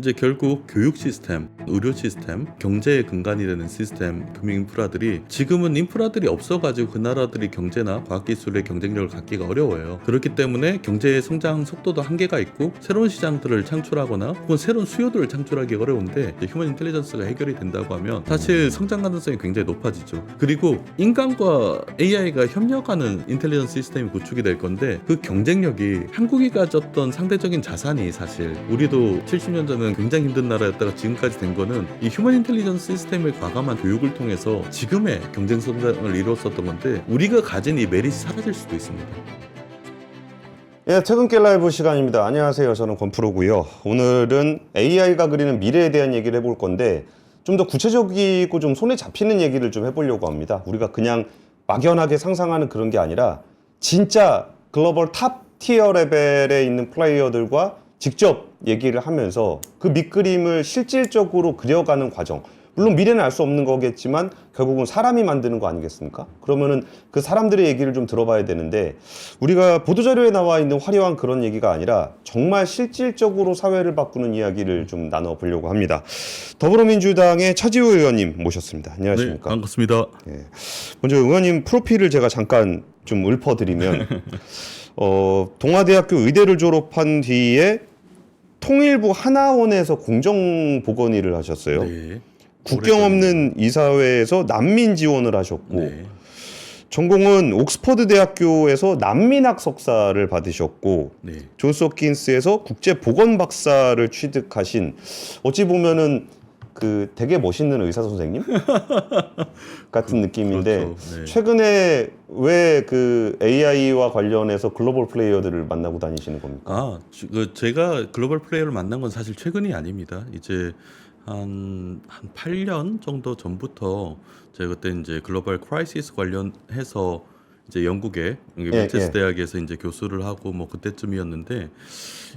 이제 결국 교육 시스템, 의료 시스템, 경제의 근간이 되는 시스템, 금융 인프라들이 지금은 인프라들이 없어가지고 그 나라들이 경제나 과학기술의 경쟁력을 갖기가 어려워요. 그렇기 때문에 경제의 성장 속도도 한계가 있고 새로운 시장들을 창출하거나 혹은 새로운 수요들을 창출하기 어려운데 휴먼 인텔리전스가 해결이 된다고 하면 사실 성장 가능성이 굉장히 높아지죠. 그리고 인간과 AI가 협력하는 인텔리전스 시스템이 구축이 될 건데 그 경쟁력이 한국이 가졌던 상대적인 자산이 사실 우리도 70년 전에 굉장히 힘든 나라였다가 지금까지 된 거는 이 휴먼 인텔리전스 시스템의 과감한 교육을 통해서 지금의 경쟁 성장을 이뤘었던 건데 우리가 가진 이 메릿이 사라질 수도 있습니다. 예, 퇴근길 라이브 시간입니다. 안녕하세요. 저는 권프로고요. 오늘은 AI가 그리는 미래에 대한 얘기를 해볼 건데 좀 더 구체적이고 좀 손에 잡히는 얘기를 좀 해보려고 합니다. 우리가 그냥 막연하게 상상하는 그런 게 아니라 진짜 글로벌 탑 티어 레벨에 있는 플레이어들과 직접 얘기를 하면서 그 밑그림을 실질적으로 그려가는 과정. 물론 미래는 알 수 없는 거겠지만 결국은 사람이 만드는 거 아니겠습니까? 그러면은 그 사람들의 얘기를 좀 들어봐야 되는데 우리가 보도자료에 나와 있는 화려한 그런 얘기가 아니라 정말 실질적으로 사회를 바꾸는 이야기를 좀 나눠보려고 합니다. 더불어민주당의 차지호 의원님 모셨습니다. 안녕하십니까? 네, 반갑습니다. 예. 먼저 의원님 프로필을 제가 잠깐 좀 읊어드리면 동아대학교 의대를 졸업한 뒤에 통일부 하나원에서 공정보건 일을 하셨어요. 네. 국경 없는 이사회에서 난민 지원을 하셨고 네. 전공은 옥스퍼드 대학교에서 난민학 석사를 받으셨고 네. 존스 홉킨스에서 국제 보건 박사를 취득하신 어찌 보면은 그 되게 멋있는 의사 선생님 같은 느낌인데 그렇죠. 네. 최근에 왜 그 AI와 관련해서 글로벌 플레이어들을 만나고 다니시는 겁니까? 제가 글로벌 플레이어를 만난 건 사실 최근이 아닙니다. 이제 한 8년 정도 전부터 제가 그때 이제 글로벌 크라이시스 관련해서 이제 영국의 매체스 대학에서 이제 교수를 하고 뭐 그때쯤이었는데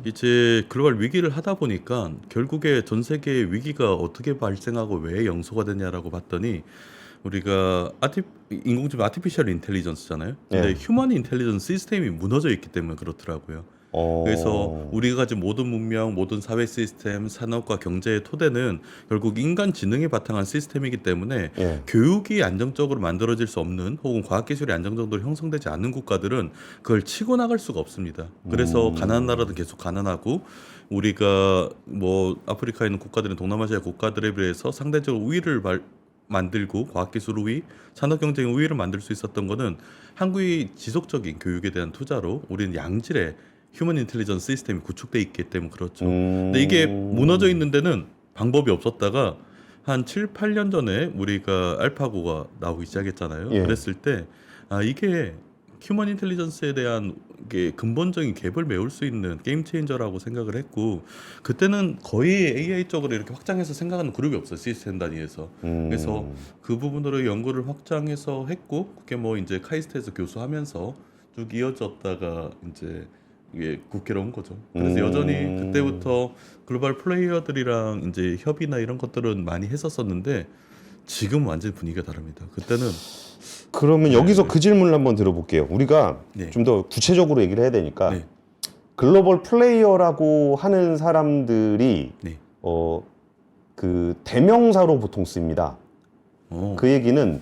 이제 글로벌 위기를 하다 보니까 결국에 전 세계의 위기가 어떻게 발생하고 왜 영소가 되냐라고 봤더니 우리가 인공지능 아티피셜 인텔리전스잖아요. 근데 휴먼 인텔리전스 시스템이 무너져 있기 때문에 그렇더라고요. 그래서 우리가 가진 모든 문명, 모든 사회 시스템, 산업과 경제의 토대는 결국 인간 지능에 바탕한 시스템이기 때문에 교육이 안정적으로 만들어질 수 없는 혹은 과학기술이 안정적으로 형성되지 않는 국가들은 그걸 치고 나갈 수가 없습니다. 그래서 가난한 나라도 계속 가난하고 우리가 뭐 아프리카에 있는 국가들은 동남아시아 국가들에 비해서 상대적으로 우위를 만들고 과학기술 우위, 산업경쟁 우위를 만들 수 있었던 거는 한국의 지속적인 교육에 대한 투자로 우리는 양질의 휴먼 인텔리전스 시스템이 구축돼 있기 때문에 그렇죠. 근데 이게 무너져 있는 데는 방법이 없었다가 한 7, 8년 전에 우리가 알파고가 나오기 시작했잖아요. 그랬을 때 이게 휴먼 인텔리전스에 대한 게 근본적인 갭을 메울 수 있는 게임 체인저라고 생각을 했고 그때는 거의 AI 쪽으로 이렇게 확장해서 생각하는 그룹이 없어요. 시스템 단위에서. 그래서 그 부분으로 연구를 확장해서 했고 그게 뭐 이제 카이스트에서 교수하면서 쭉 이어졌다가 이제 이게 국회로 온 거죠. 그래서 여전히 그때부터 글로벌 플레이어들이랑 이제 협의나 이런 것들은 많이 했었었는데 지금 완전 분위기가 다릅니다. 그때는 그러면 여기서 그 질문을 한번 들어볼게요. 우리가 좀 더 구체적으로 얘기를 해야 되니까 글로벌 플레이어라고 하는 사람들이 그 대명사로 보통 씁니다. 그 얘기는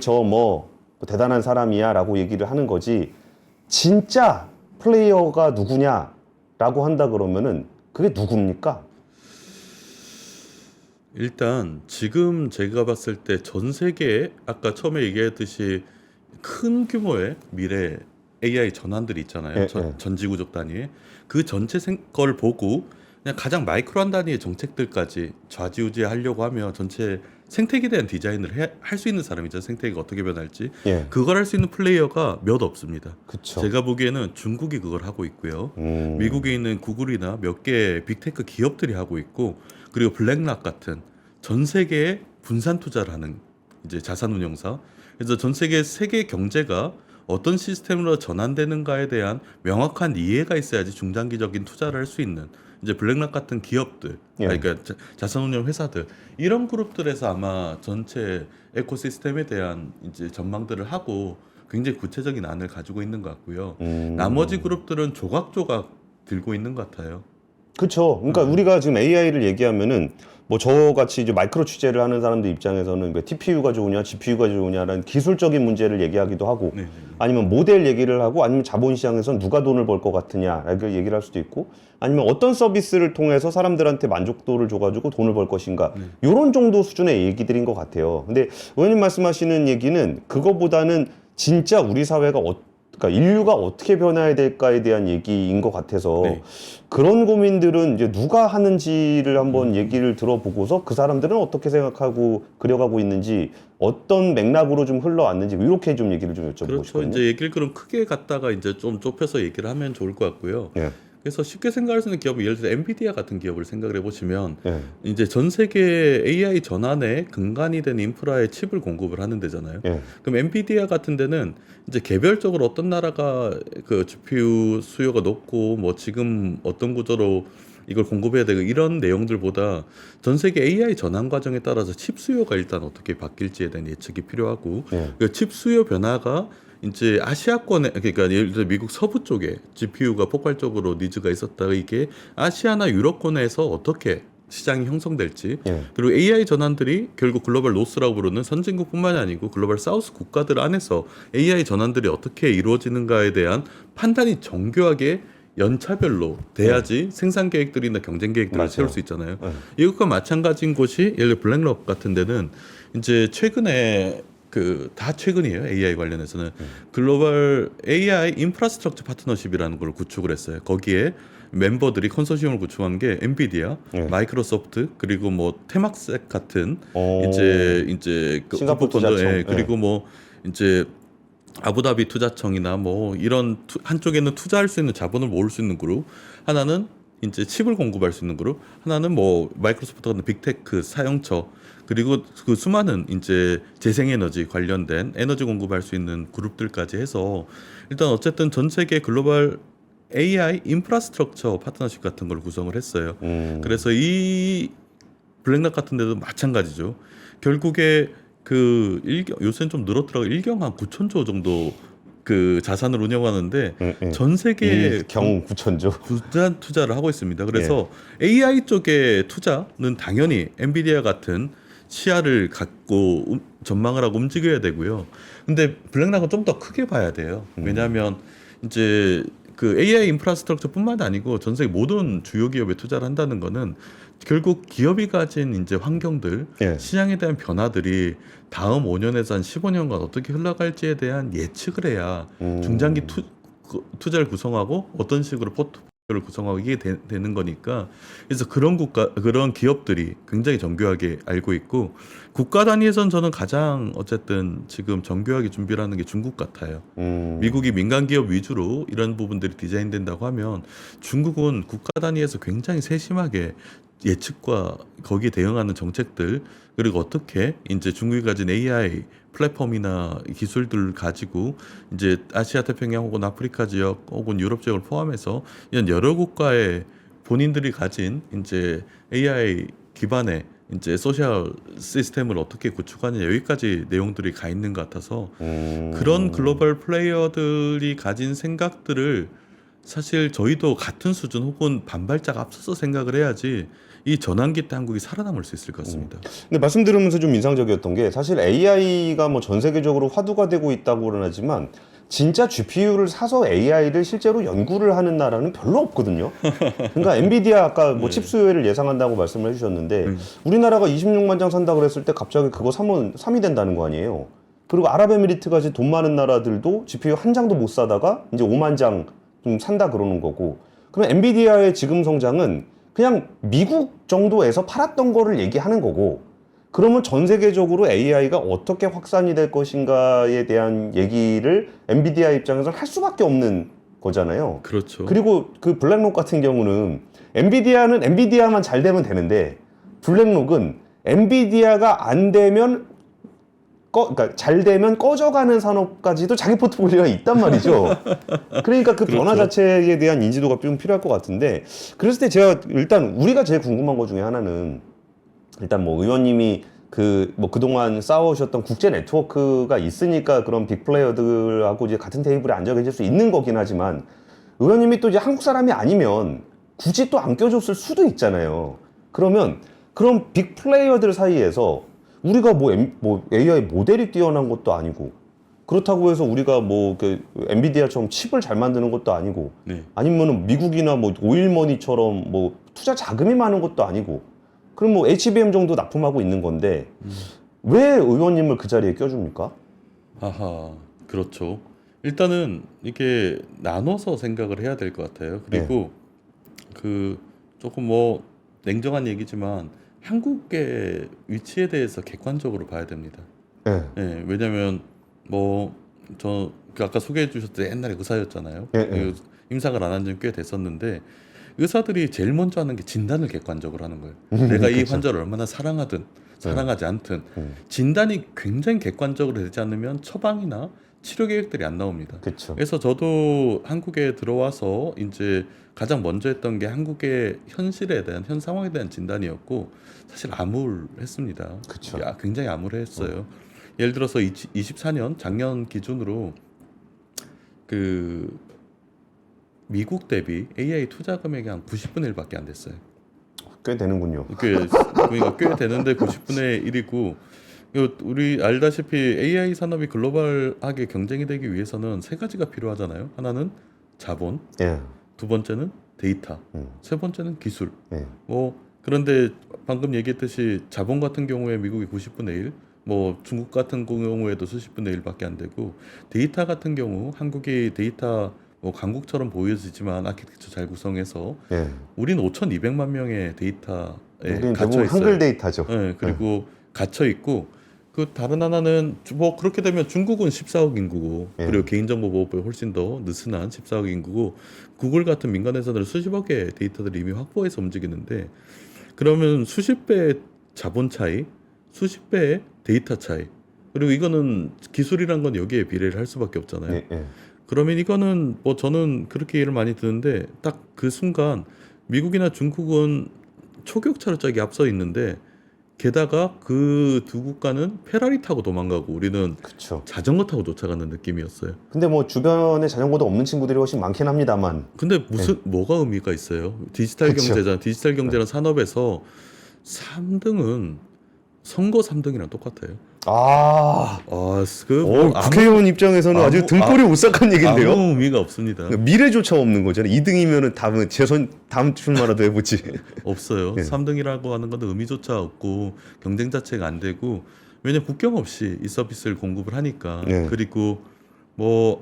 뭐 대단한 사람이야라고 얘기를 하는 거지 진짜 플레이어가 누구냐라고 한다 그러면은 그게 누굽니까? 일단 지금 제가 봤을 때 전 세계에 아까 처음에 얘기했듯이 큰 규모의 미래 AI 전환들이 있잖아요. 전 지구적 단위에 그 전체 걸 보고 그냥 가장 마이크로한 단위의 정책들까지 좌지우지하려고 하면 전체 생태계에 대한 디자인을 할 수 있는 사람이죠. 생태계가 어떻게 변할지 그걸 할 수 있는 플레이어가 몇 없습니다. 그쵸. 제가 보기에는 중국이 그걸 하고 있고요. 미국에 있는 구글이나 몇 개 빅테크 기업들이 하고 있고 그리고 블랙락 같은 전 세계에 분산 투자를 하는 이제 자산 운용사. 그래서 전 세계 경제가 어떤 시스템으로 전환되는가에 대한 명확한 이해가 있어야지 중장기적인 투자를 할 수 있는 이제 블랙락 같은 기업들, 그러니까 자산운용 회사들 이런 그룹들에서 아마 전체 에코시스템에 대한 이제 전망들을 하고 굉장히 구체적인 안을 가지고 있는 것 같고요. 나머지 그룹들은 조각조각 들고 있는 것 같아요. 그렇죠. 그러니까 우리가 지금 AI를 얘기하면은 뭐 저같이 이제 마이크로 취재를 하는 사람들 입장에서는 왜 TPU가 좋으냐, GPU가 좋으냐라는 기술적인 문제를 얘기하기도 하고, 네. 아니면 모델 얘기를 하고, 아니면 자본시장에선 누가 돈을 벌 것 같으냐 이렇게 얘기를 할 수도 있고, 아니면 어떤 서비스를 통해서 사람들한테 만족도를 줘가지고 돈을 벌 것인가, 이런 정도 수준의 얘기들인 것 같아요. 근데 의원님 말씀하시는 얘기는 그거보다는 진짜 우리 사회가 그러니까 인류가 어떻게 변화해야 될까에 대한 얘기인 것 같아서 네. 그런 고민들은 이제 누가 하는지를 한번 얘기를 들어보고서 그 사람들은 어떻게 생각하고 그려가고 있는지 어떤 맥락으로 좀 흘러왔는지 이렇게 좀 얘기를 좀 여쭤보고 그렇죠. 싶거든요. 이제 얘기를 그럼 크게 갖다가 이제 좀 좁혀서 얘기를 하면 좋을 것 같고요. 예, 그래서 쉽게 생각할 수 있는 기업은 예를 들어 엔비디아 같은 기업을 생각을 해보시면 예, 이제 전 세계 AI 전환의 근간이 된 인프라에 칩을 공급을 하는 데잖아요. 예, 그럼 엔비디아 같은 데는 이제 개별적으로 어떤 나라가 그 GPU 수요가 높고 뭐 지금 어떤 구조로 이걸 공급해야 되고 이런 내용들보다 전 세계 AI 전환 과정에 따라서 칩 수요가 일단 어떻게 바뀔지에 대한 예측이 필요하고 예. 그 칩 수요 변화가 이제 아시아권에 그러니까 예를 들어 미국 서부 쪽에 GPU가 폭발적으로 니즈가 있었다가 이게 아시아나 유럽권에서 어떻게 시장이 형성될지 예. 그리고 AI 전환들이 결국 글로벌 노스라고 부르는 선진국뿐만이 아니고 글로벌 사우스 국가들 안에서 AI 전환들이 어떻게 이루어지는가에 대한 판단이 정교하게 연차별로 돼야지 생산 계획들이나 경쟁 계획들을 맞아요. 세울 수 있잖아요. 예. 이것과 마찬가지인 곳이 예를 들어 블랙록 같은 데는 이제 최근에 그 다 최근이에요. AI 관련해서는 글로벌 AI 인프라스트럭처 파트너십이라는 걸 구축을 했어요. 거기에 멤버들이 컨소시엄을 구축한 게 엔비디아, 예. 마이크로소프트 그리고 뭐 테막색 같은 오. 이제 그 싱가포르 국부 펀드, 투자청. 예, 그리고 뭐 이제 아부다비 투자청이나 뭐 이런 한쪽에는 투자할 수 있는 자본을 모을 수 있는 그룹, 하나는 이제 칩을 공급할 수 있는 그룹, 하나는 뭐 마이크로소프트 같은 빅테크 사용처, 그리고 그 수많은 이제 재생에너지 관련된 에너지 공급할 수 있는 그룹들까지 해서 일단 어쨌든 전 세계 글로벌 AI 인프라스트럭처 파트너십 같은 걸 구성을 했어요. 그래서 이 블랙락 같은 데도 마찬가지죠. 결국에 그 요새는 좀 늘었더라고요. 일경 한 9천조 정도 그 자산을 운영하는데 예, 예. 전 세계 경 9천조. 부단 투자를 하고 있습니다. 그래서 AI 쪽의 투자는 당연히 엔비디아 같은 시야를 갖고 전망을 하고 움직여야 되고요. 근데 블랙락은 좀 더 크게 봐야 돼요. 왜냐하면 이제 그 AI 인프라스트럭처뿐만 아니고 전 세계 모든 주요 기업에 투자를 한다는 거는 결국 기업이 가진 이제 환경들, 예. 시장에 대한 변화들이 다음 5년에서 한 15년간 어떻게 흘러갈지에 대한 예측을 해야 중장기 투자를 구성하고 어떤 식으로 포트폴리오를 구성하고 이게 되는 거니까 그래서 그런 기업들이 굉장히 정교하게 알고 있고 국가 단위에선 저는 가장 어쨌든 지금 정교하게 준비를 하는 게 중국 같아요. 미국이 민간 기업 위주로 이런 부분들이 디자인된다고 하면 중국은 국가 단위에서 굉장히 세심하게 예측과 거기에 대응하는 정책들 그리고 어떻게 이제 중국이 가진 AI 플랫폼이나 기술들을 가지고 이제 아시아 태평양 혹은 아프리카 지역 혹은 유럽 지역을 포함해서 이런 여러 국가의 본인들이 가진 이제 AI 기반의 이제 소셜 시스템을 어떻게 구축하느냐 여기까지 내용들이 가 있는 것 같아서 그런 글로벌 플레이어들이 가진 생각들을 사실 저희도 같은 수준 혹은 반발짝 앞서서 생각을 해야지 이 전환기 때 한국이 살아남을 수 있을 것 같습니다. 근데 말씀 들으면서 좀 인상적이었던 게 사실 AI가 뭐 전 세계적으로 화두가 되고 있다고는 하지만 진짜 GPU를 사서 AI를 실제로 연구를 하는 나라는 별로 없거든요. 그러니까 엔비디아 아까 뭐 칩 수요를 예상한다고 말씀을 해주셨는데 우리나라가 26만 장 산다 그랬을 때 갑자기 그거 사면 3이 된다는 거 아니에요. 그리고 아랍에미리트 같이 돈 많은 나라들도 GPU 한 장도 못 사다가 이제 5만 장 좀 산다 그러는 거고. 그럼 엔비디아의 지금 성장은 그냥 미국 정도에서 팔았던 거를 얘기하는 거고, 그러면 전 세계적으로 AI가 어떻게 확산이 될 것인가에 대한 얘기를 엔비디아 입장에서 할 수밖에 없는 거잖아요. 그렇죠. 그리고 그 블랙록 같은 경우는 엔비디아는 엔비디아만 잘 되면 되는데 블랙록은 엔비디아가 안 되면 그러니까 잘 되면 꺼져가는 산업까지도 자기 포트폴리오가 있단 말이죠. 그러니까 그 변화 자체에 대한 인지도가 좀 필요할 것 같은데, 그랬을 때 제가 일단 우리가 제일 궁금한 것 중에 하나는 일단 뭐 의원님이 그 뭐 그동안 쌓아오셨던 국제 네트워크가 있으니까 그런 빅 플레이어들하고 이제 같은 테이블에 앉아 계실 수 있는 거긴 하지만 의원님이 또 이제 한국 사람이 아니면 굳이 또 안 껴줬을 수도 있잖아요. 그러면 그런 빅 플레이어들 사이에서 우리가 뭐 AI 모델이 뛰어난 것도 아니고 그렇다고 해서 우리가 뭐 엔비디아처럼 칩을 잘 만드는 것도 아니고 네. 아니면은 미국이나 뭐 오일머니처럼 뭐 투자 자금이 많은 것도 아니고 그럼 뭐 HBM 정도 납품하고 있는 건데 왜 의원님을 그 자리에 껴줍니까? 아하, 그렇죠. 일단은 이게 나눠서 생각을 해야 될 것 같아요. 그리고 그 조금 뭐 냉정한 얘기지만 한국의 위치에 대해서 객관적으로 봐야 됩니다. 예. 예, 왜냐면 저 아까 소개해 주셨던 옛날에 의사였잖아요. 예, 예. 그 임상을 안 한 지 꽤 됐었는데 의사들이 제일 먼저 하는 게 진단을 객관적으로 하는 거예요. 내가 이 그쵸. 환자를 얼마나 사랑하든 사랑하지 않든 진단이 굉장히 객관적으로 되지 않으면 처방이나 치료 계획들이 안 나옵니다. 그렇죠. 그래서 저도 한국에 들어와서 이제 가장 먼저 했던 게 한국의 현실에 대한 현 상황에 대한 진단이었고 사실 암울했습니다. 그쵸. 굉장히 암울했어요. 예를 들어서 24년 작년 기준으로 그 미국 대비 AI 투자 금액이 한 90분의 1밖에 안 됐어요. 꽤 되는군요. 그러니까 꽤 되는데 90분의 1이고 우리 알다시피 AI 산업이 글로벌하게 경쟁이 되기 위해서는 세 가지가 필요하잖아요. 하나는 자본, 예. 두 번째는 데이터, 세 번째는 기술. 예. 그런데 방금 얘기했듯이 자본 같은 경우에 미국이 90분의 1, 중국 같은 경우에도 수십분의 1밖에 안 되고 데이터 같은 경우 한국이 데이터 강국처럼 보여지지만 아키텍처 잘 구성해서 예. 우린 5,200만 명의 데이터에 우리는 갇혀 대부분 있어요. 한글 데이터죠. 네, 그리고 갇혀 있고 그 다른 하나는 그렇게 되면 중국은 14억 인구고 그리고 개인정보보호법에 훨씬 더 느슨한 14억 인구고 구글 같은 민간 회사들은 수십억의 데이터들을 이미 확보해서 움직이는데 그러면 수십 배의 자본 차이, 수십 배의 데이터 차이 그리고 이거는 기술이란 건 여기에 비례를 할 수밖에 없잖아요. 예. 예. 그러면 이거는 저는 그렇게 예를 많이 드는데 딱 그 순간 미국이나 중국은 초격차로 저기 앞서 있는데 게다가 그 두 국가는 페라리 타고 도망가고 우리는 그렇죠. 자전거 타고 쫓아가는 느낌이었어요. 근데 뭐 주변에 자전거도 없는 친구들이 훨씬 많긴 합니다만. 근데 뭐가 의미가 있어요? 디지털 그쵸. 경제잖아. 디지털 경제란 산업에서 3등은 선거 3등이랑 똑같아요. 국회의원 입장에서는 아주 등골이 오싹한 얘긴데요. 아무 의미가 없습니다. 미래조차 없는 거잖아요. 2등이면은 다음 출마라도 해보지. 없어요. 예. 3등이라고 하는 건 의미조차 없고 경쟁 자체가 안 되고 왜냐면 국경 없이 이 서비스를 공급을 하니까 예. 그리고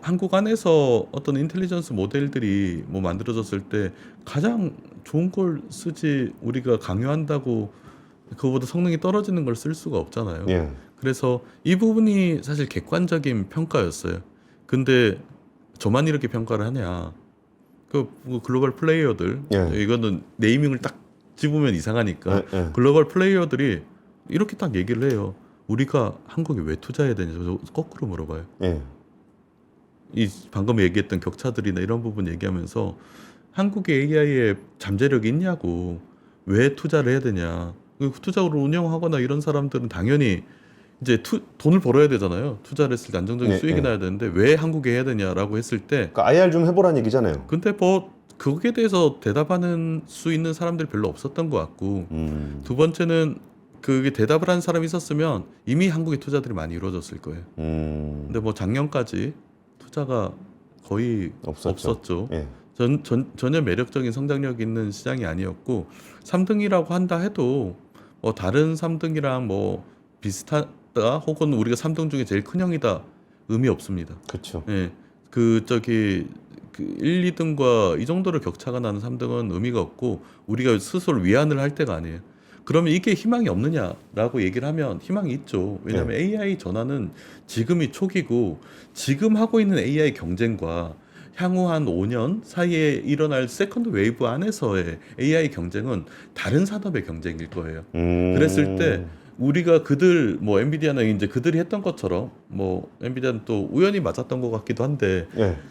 한국 안에서 어떤 인텔리전스 모델들이 만들어졌을 때 가장 좋은 걸 쓰지 우리가 강요한다고 그거보다 성능이 떨어지는 걸 쓸 수가 없잖아요. 예. 그래서 이 부분이 사실 객관적인 평가였어요. 근데 저만 이렇게 평가를 하냐? 그 글로벌 플레이어들 예. 이거는 네이밍을 딱 집으면 이상하니까 예. 글로벌 플레이어들이 이렇게 딱 얘기를 해요. 우리가 한국에 왜 투자해야 되는지 거꾸로 물어봐요. 예. 이 방금 얘기했던 격차들이나 이런 부분 얘기하면서 한국의 AI에 잠재력이 있냐고 왜 투자를 해야 되냐? 투자로 운영하거나 이런 사람들은 당연히 이제 돈을 벌어야 되잖아요. 투자를 했을 때 안정적인 네, 수익이 네. 나야 되는데 왜 한국에 해야 되냐라고 했을 때 그러니까 IR 좀 해보라는 얘기잖아요. 근데 거기에 대해서 대답하는 수 있는 사람들이 별로 없었던 것 같고 두 번째는 그게 대답을 한 사람이 있었으면 이미 한국에 투자들이 많이 이루어졌을 거예요. 근데 작년까지 투자가 거의 없었죠. 예. 전혀 매력적인 성장력 있는 시장이 아니었고 3등이라고 한다 해도 다른 3등이랑 비슷하다 혹은 우리가 3등 중에 제일 큰 형이다 의미 없습니다. 그렇죠. 예. 그 1, 2등과 이 정도로 격차가 나는 3등은 의미가 없고 우리가 스스로 위안을 할 때가 아니에요. 그러면 이게 희망이 없느냐라고 얘기를 하면 희망이 있죠. 왜냐하면 AI 전환은 지금이 초기고 지금 하고 있는 AI 경쟁과 향후 한 5년 사이에 일어날 세컨드 웨이브 안에서의 AI 경쟁은 다른 산업의 경쟁일 거예요. 그랬을 때 우리가 엔비디아는 이제 그들이 했던 것처럼 엔비디아는 또 우연히 맞았던 것 같기도 한데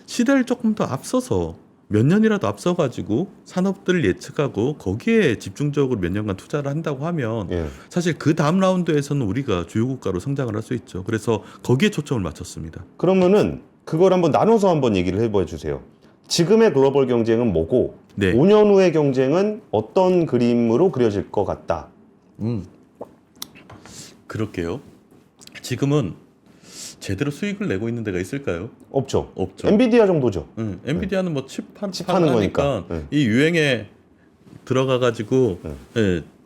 시대를 조금 더 앞서서 몇 년이라도 앞서가지고 산업들을 예측하고 거기에 집중적으로 몇 년간 투자를 한다고 하면 사실 그 다음 라운드에서는 우리가 주요 국가로 성장을 할 수 있죠. 그래서 거기에 초점을 맞췄습니다. 그러면은 그걸 한번 나눠서 한번 얘기를 해봐 주세요. 지금의 글로벌 경쟁은 뭐고 네. 5년 후의 경쟁은 어떤 그림으로 그려질 것 같다. 그럴게요. 지금은 제대로 수익을 내고 있는 데가 있을까요? 없죠. 없죠. 엔비디아 정도죠. 엔비디아는 뭐 칩 하는 하니까 거니까. 이 유행에 들어가 가지고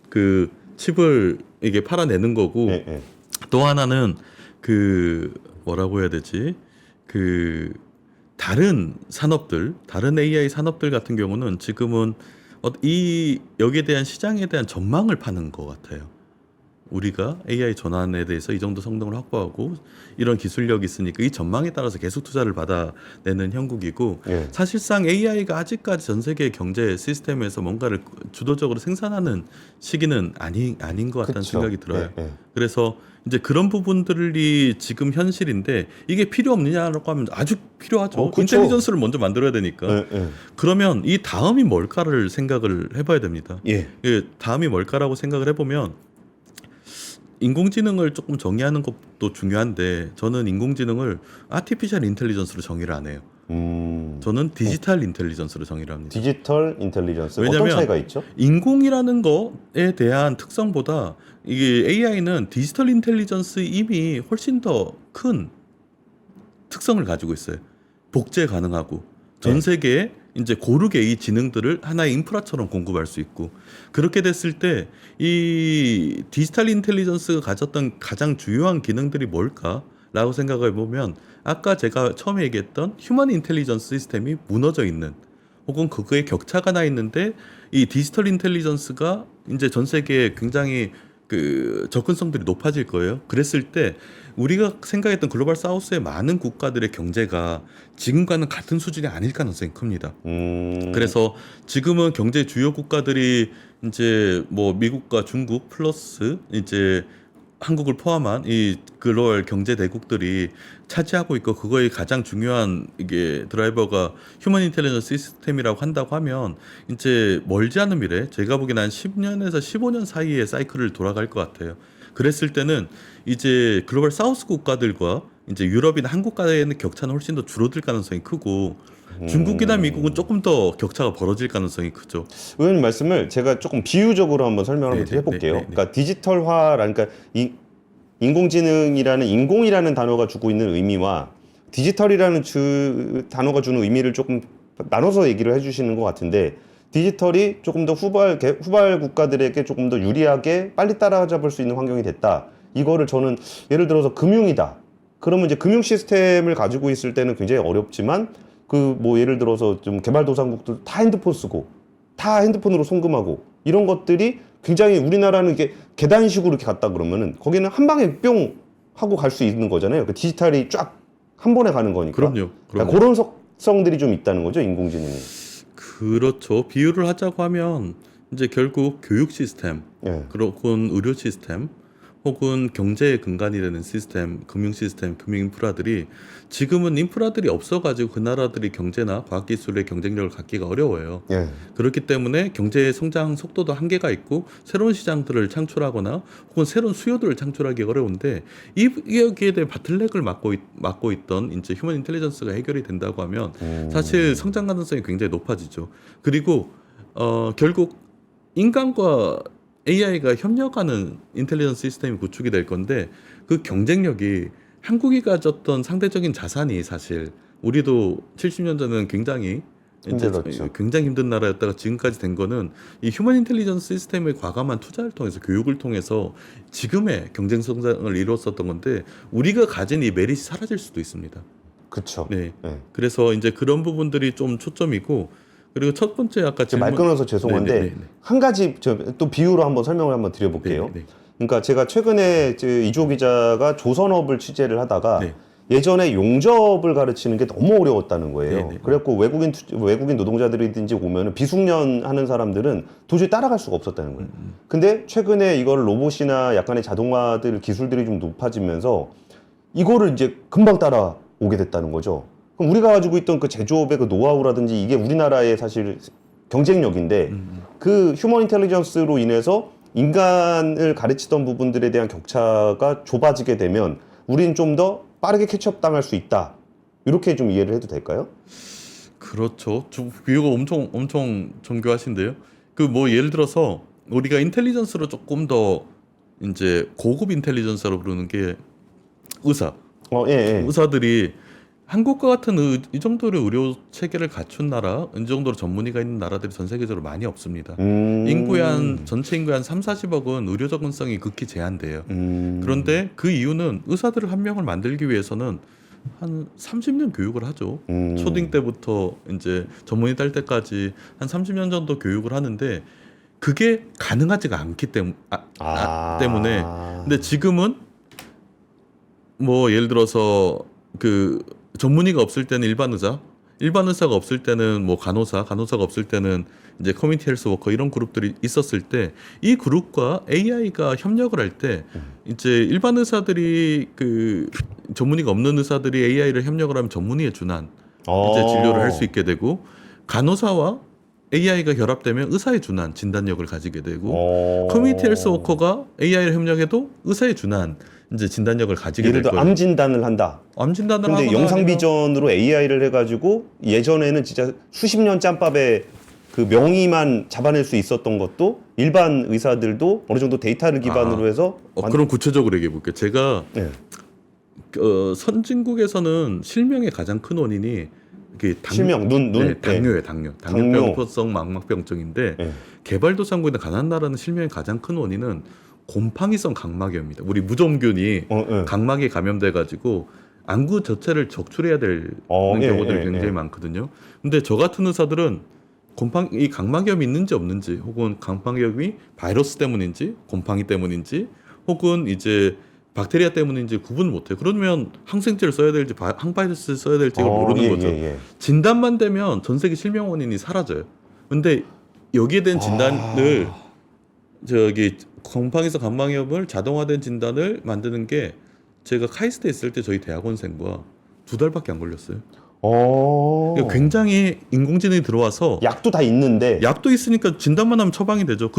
그 칩을 이게 팔아내는 거고 예, 예. 또 하나는 그 뭐라고 해야 되지? 그 다른 산업들, 다른 AI 산업들 같은 경우는 지금은 이 여기에 대한 시장에 대한 전망을 파는 것 같아요. 우리가 AI 전환에 대해서 이 정도 성능을 확보하고 이런 기술력이 있으니까 이 전망에 따라서 계속 투자를 받아내는 형국이고 예. 사실상 AI가 아직까지 전 세계 경제 시스템에서 뭔가를 주도적으로 생산하는 시기는 아닌 것 같다는 그쵸. 생각이 들어요. 예, 예. 그래서 이제 그런 부분들이 지금 현실인데 이게 필요 없느냐라고 하면 아주 필요하죠. 그쵸. 인텔리전스를 먼저 만들어야 되니까. 예, 예. 그러면 이 다음이 뭘까를 생각을 해봐야 됩니다. 예. 예, 다음이 뭘까라고 생각을 해보면 인공지능을 조금 정의하는 것도 중요한데 저는 인공지능을 아티피셜 인텔리전스로 정의를 안 해요. 저는 디지털 인텔리전스로 정의를 합니다. 디지털 인텔리전스 어떤 왜냐면 차이가 있죠? 인공이라는 것에 대한 특성보다 이게 AI는 디지털 인텔리전스 이미 훨씬 더 큰 특성을 가지고 있어요. 복제 가능하고 전 네. 세계에 이제 고르게 이 지능들을 하나의 인프라처럼 공급할 수 있고 그렇게 됐을 때 이 디지털 인텔리전스가 가졌던 가장 주요한 기능들이 뭘까라고 생각해 보면 아까 제가 처음에 얘기했던 휴먼 인텔리전스 시스템이 무너져 있는 혹은 그거에 격차가 나 있는데 이 디지털 인텔리전스가 이제 전 세계에 굉장히 그 접근성들이 높아질 거예요. 그랬을 때 우리가 생각했던 글로벌 사우스의 많은 국가들의 경제가 지금과는 같은 수준이 아닐 가능성이 큽니다. 그래서 지금은 경제 주요 국가들이 이제 뭐 미국과 중국 플러스 이제 한국을 포함한 이 글로벌 경제 대국들이 차지하고 있고 그거의 가장 중요한 이게 드라이버가 휴먼 인텔리전스 시스템이라고 한다고 하면 이제 멀지 않은 미래 제가 보기엔 한 10년에서 15년 사이의 사이클을 돌아갈 것 같아요. 그랬을 때는 이제 글로벌 사우스 국가들과 이제 유럽이나 한국 간의 격차는 훨씬 더 줄어들 가능성이 크고 중국이나 미국은 조금 더 격차가 벌어질 가능성이 크죠. 의원님 말씀을 제가 조금 비유적으로 한번 설명을 한번 네, 해볼게요. 네, 네, 네. 그러니까 디지털화라니까 인공지능이라는 인공이라는 단어가 주고 있는 의미와 디지털이라는 단어가 주는 의미를 조금 나눠서 얘기를 해주시는 것 같은데 디지털이 조금 더 후발 국가들에게 조금 더 유리하게 빨리 따라잡을 수 있는 환경이 됐다. 이거를 저는 예를 들어서 금융이다. 그러면 이제 금융 시스템을 가지고 있을 때는 굉장히 어렵지만 그 뭐 예를 들어서 좀 개발도상국들 다 핸드폰 쓰고 다 핸드폰으로 송금하고 이런 것들이 굉장히 우리나라는 이게 계단식으로 이렇게 갔다 그러면은 거기는 한 방에 뿅 하고 갈 수 있는 거잖아요. 그 디지털이 쫙 한 번에 가는 거니까. 그럼요. 그러니까 그런 속성들이 좀 있다는 거죠, 인공지능이. 그렇죠. 비유를 하자고 하면 이제 결국 교육 시스템, 예. 혹은 의료 시스템, 혹은 경제의 근간이 되는 시스템, 금융 시스템, 금융 인프라들이 지금은 인프라들이 없어가지고 그 나라들이 경제나 과학기술의 경쟁력을 갖기가 어려워요. 예. 그렇기 때문에 경제의 성장 속도도 한계가 있고 새로운 시장들을 창출하거나 혹은 새로운 수요들을 창출하기 어려운데 여기에 대해 바틀렉을 막고 있던 이제 휴먼 인텔리전스가 해결이 된다고 하면 사실 성장 가능성이 굉장히 높아지죠. 그리고 결국 인간과 AI가 협력하는 인텔리전스 시스템이 구축이 될 건데 그 경쟁력이 한국이 가졌던 상대적인 자산이 사실 우리도 70년 전에는 굉장히 힘들었죠. 굉장히 힘든 나라였다가 지금까지 된 거는 이 휴먼 인텔리전스 시스템의 과감한 투자를 통해서 교육을 통해서 지금의 경쟁 성장을 이루었었던 건데 우리가 가진 이 메릿이 사라질 수도 있습니다. 그렇죠. 네. 예. 그래서 이제 그런 부분들이 좀 초점이고 그리고 첫 번째 아까 제가 말 끊어서 죄송한데 네네네. 한 가지 또 비유로 한번 설명을 한번 드려볼게요. 네네네. 그러니까 제가 최근에 이조 기자가 조선업을 취재를 하다가 네. 예전에 용접을 가르치는 게 너무 어려웠다는 거예요. 네네. 그래갖고 외국인 노동자들이든지 오면은 비숙련 하는 사람들은 도저히 따라갈 수가 없었다는 거예요. 근데 최근에 이걸 로봇이나 약간의 자동화들 기술들이 좀 높아지면서 이거를 이제 금방 따라오게 됐다는 거죠. 그럼 우리가 가지고 있던 그 제조업의 그 노하우라든지 이게 우리나라의 사실 경쟁력인데 그 휴먼 인텔리전스로 인해서 인간을 가르치던 부분들에 대한 격차가 좁아지게 되면 우리는 좀 더 빠르게 캐치업 당할 수 있다. 이렇게 좀 이해를 해도 될까요? 그렇죠. 비유가 엄청 정교하신데요. 그 뭐 예를 들어서 우리가 인텔리전스로 조금 더 이제 고급 인텔리전스라고 부르는 게 의사. 예, 예. 의사들이 한국과 같은 이 정도의 의료 체계를 갖춘 나라, 이 정도로 전문의가 있는 나라들이 전 세계적으로 많이 없습니다. 전체 인구의 한 3, 40억은 의료 접근성이 극히 제한돼요. 그런데 그 이유는 의사들을 한 명을 만들기 위해서는 한 30년 교육을 하죠. 초딩 때부터 이제 전문의 딸 때까지 한 30년 정도 교육을 하는데 그게 가능하지가 않기 때문에. 근데 지금은 뭐 예를 들어서 그 전문의가 없을 때는 일반 의사가 없을 때는 뭐 간호사가 없을 때는 이제 커뮤니티 헬스 워커 이런 그룹들이 있었을 때 이 그룹과 AI가 협력을 할 때 이제 일반 의사들이 그 전문의가 없는 의사들이 AI를 협력을 하면 전문의에 준한 이제 진료를 할 수 있게 되고 간호사와 AI가 결합되면 의사에 준한 진단력을 가지게 되고 커뮤니티 헬스 워커가 AI를 협력해도 의사에 준한 이제 진단력을 가지게 예를 될 들어 거예요. 암 진단을 한다. 암 진단을 근데 하거나 영상 아니면 비전으로 AI를 해가지고 예전에는 진짜 수십 년 짬밥에 그 명의만 잡아낼 수 있었던 것도 일반 의사들도 어느 정도 데이터를 기반으로 해서 그럼 구체적으로 얘기해 볼게요. 제가 네. 선진국에서는 실명의 가장 큰 원인이 실명, 눈, 당뇨예요. 당뇨. 당뇨병성 망막병증인데 네. 개발도상국이나 가난한 나라는 실명의 가장 큰 원인은 곰팡이성 각막염입니다. 우리 무좀균이 네. 각막에 감염돼 가지고 안구 자체를 적출해야 되는 경우들이 굉장히 많거든요. 근데 저 같은 의사들은 이 각막염이 있는지 없는지 혹은 각막염이 바이러스 때문인지 곰팡이 때문인지 혹은 이제 박테리아 때문인지 구분을 못해요. 그러면 항생제를 써야 될지 항바이러스를 써야 될지 모르는 거죠. 진단만 되면 전 세계 실명 원인이 사라져요. 근데 여기에 대한 진단을 곰팡이성 각막염을 자동화된 진단을 만드는 게 제가 카이스트에 있을 때 저희 대학원생과 2달밖에 안 걸렸어요. 그러니까 굉장히 인공지능이 들어와서 약도 다 있는데 약도 있으니까 진단만 하면 처방이 되죠.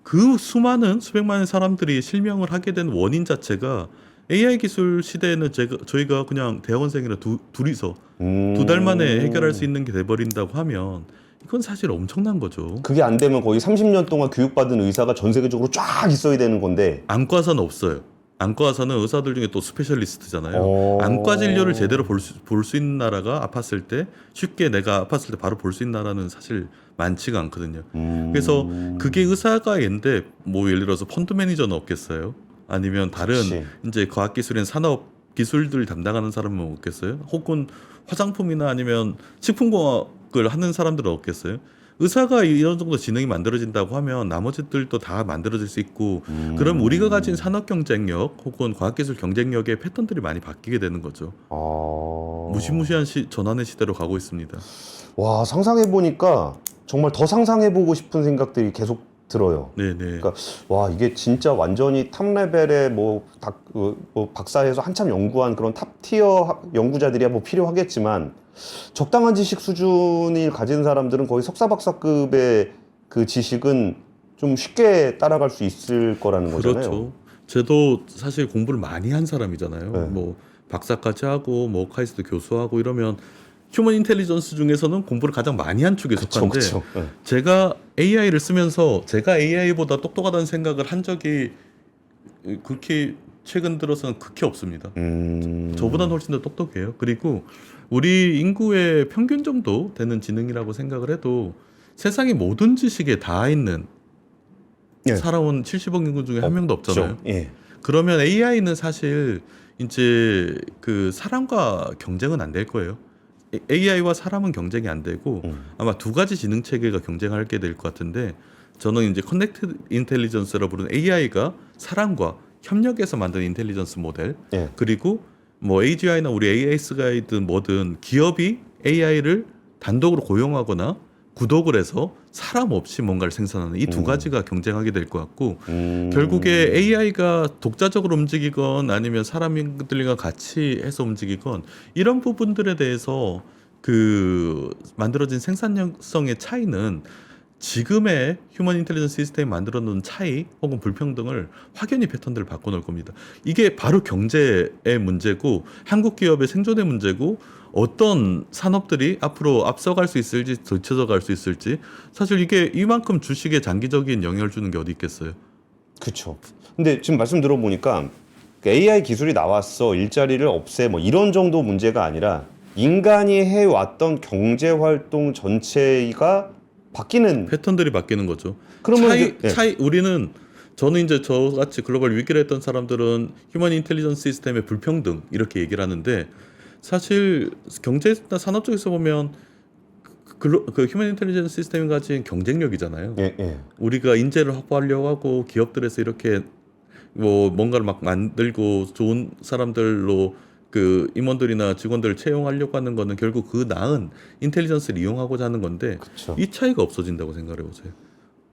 그 수많은 수백만의 사람들이 실명을 하게 된 원인 자체가 AI 기술 시대에는 저희가 그냥 대학원생이라 둘이서 2달 만에 해결할 수 있는 게 돼버린다고 하면 이건 사실 엄청난 거죠. 그게 안 되면 거의 30년 동안 교육받은 의사가 전 세계적으로 쫙 있어야 되는 건데 안과사는 없어요. 안과사는 의사들 중에 또 스페셜리스트잖아요. 안과 진료를 제대로 볼 수 있는 나라가 아팠을 때 쉽게 내가 아팠을 때 바로 볼 수 있는 나라는 사실 많지가 않거든요. 그래서 그게 의사가 인데 뭐 예를 들어서 펀드 매니저는 없겠어요. 아니면 다른 이제 과학기술인 산업 기술들 담당하는 사람은 없겠어요. 혹은 화장품이나 아니면 식품공학을 하는 사람들은 없겠어요. 의사가 이런 정도 지능이 만들어진다고 하면 나머지들도 다 만들어질 수 있고 그럼 우리가 가진 산업 경쟁력 혹은 과학기술 경쟁력의 패턴들이 많이 바뀌게 되는 거죠. 무시무시한 전환의 시대로 가고 있습니다. 와, 상상해보니까 정말 더 상상해보고 싶은 생각들이 계속 들어요. 네네. 그러니까 와, 이게 진짜 완전히 탑 레벨의 뭐 박사에서 한참 연구한 그런 탑 티어 연구자들이야 뭐 필요하겠지만 적당한 지식 수준을 가진 사람들은 거의 석사 박사급의 그 지식은 좀 쉽게 따라갈 수 있을 거라는 거잖아요. 그렇죠. 저도 사실 공부를 많이 한 사람이잖아요. 네. 뭐 박사까지 하고 뭐 카이스트 교수하고 이러면 휴먼 인텔리전스 중에서는 공부를 가장 많이 한 축에 속한데 네. 제가 AI를 쓰면서 제가 AI보다 똑똑하다는 생각을 한 적이 그렇게 최근 들어서는 극히 없습니다. 저보다는 훨씬 더 똑똑해요. 그리고 우리 인구의 평균 정도 되는 지능이라고 생각을 해도 세상의 모든 지식에 다 있는 살아온 70억 인구 중에 한 명도 없잖아요. 그러면 AI는 사실 이제 그 사람과 경쟁은 안 될 거예요. AI와 사람은 경쟁이 안 되고 아마 두 가지 지능 체계가 경쟁하게 될 것 같은데 저는 이제 커넥티드 인텔리전스라고 부르는 AI가 사람과 협력해서 만든 인텔리전스 모델 그리고 뭐 AGI나 우리 AS가이든 뭐든 기업이 AI를 단독으로 고용하거나 구독을 해서 사람 없이 뭔가를 생산하는 이 두 가지가 경쟁하게 될 것 같고 결국에 AI가 독자적으로 움직이건 아니면 사람들과 같이 해서 움직이건 이런 부분들에 대해서 그 만들어진 생산성의 차이는 지금의 휴먼 인텔리전스 시스템이 만들어 놓은 차이 혹은 불평등을 확연히 패턴들을 바꿔놓을 겁니다. 이게 바로 경제의 문제고 한국 기업의 생존의 문제고 어떤 산업들이 앞으로 앞서갈 수 있을지 뒤쳐져 갈 수 있을지 사실 이게 이만큼 주식에 장기적인 영향을 주는 게 어디 있겠어요. 그렇죠. 근데 지금 말씀 들어보니까 AI 기술이 나왔어 일자리를 없애 뭐 이런 정도 문제가 아니라 인간이 해왔던 경제 활동 전체가 바뀌는 패턴들이 바뀌는 거죠. 그러면 차이, 이제- 예. 차이 우리는 저는 이제 저같이 글로벌 위기를 했던 사람들은 휴먼 인텔리전스 시스템의 불평등 이렇게 얘기를 하는데 사실 경제나 산업 쪽에서 보면 그 휴먼 인텔리전스 시스템이 가진 경쟁력이잖아요. 예, 예. 우리가 인재를 확보하려고 하고 기업들에서 이렇게 뭐 뭔가를 막 만들고 좋은 사람들로 그 임원들이나 직원들을 채용하려고 하는 거는 결국 그 나은 인텔리전스를 이용하고자 하는 건데 그쵸. 이 차이가 없어진다고 생각해 보세요.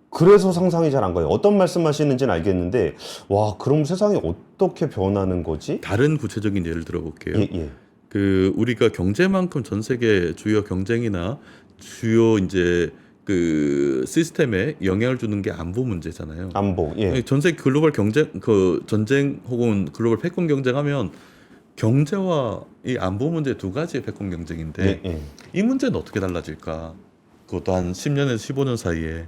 그래서 상상이 잘 안 가요. 어떤 말씀하시는지는 알겠는데 와 그럼 세상이 어떻게 변하는 거지? 다른 구체적인 예를 들어볼게요. 예, 예. 그 우리가 경제만큼 전 세계 주요 경쟁이나 주요 이제 그 시스템에 영향을 주는 게 안보 문제잖아요. 안보. 예. 전 세계 글로벌 경쟁 그 전쟁 혹은 글로벌 패권 경쟁하면 경제와 이 안보 문제 두 가지의 패권 경쟁인데 예, 예. 이 문제는 어떻게 달라질까? 그것도 한 10년에서 15년 사이에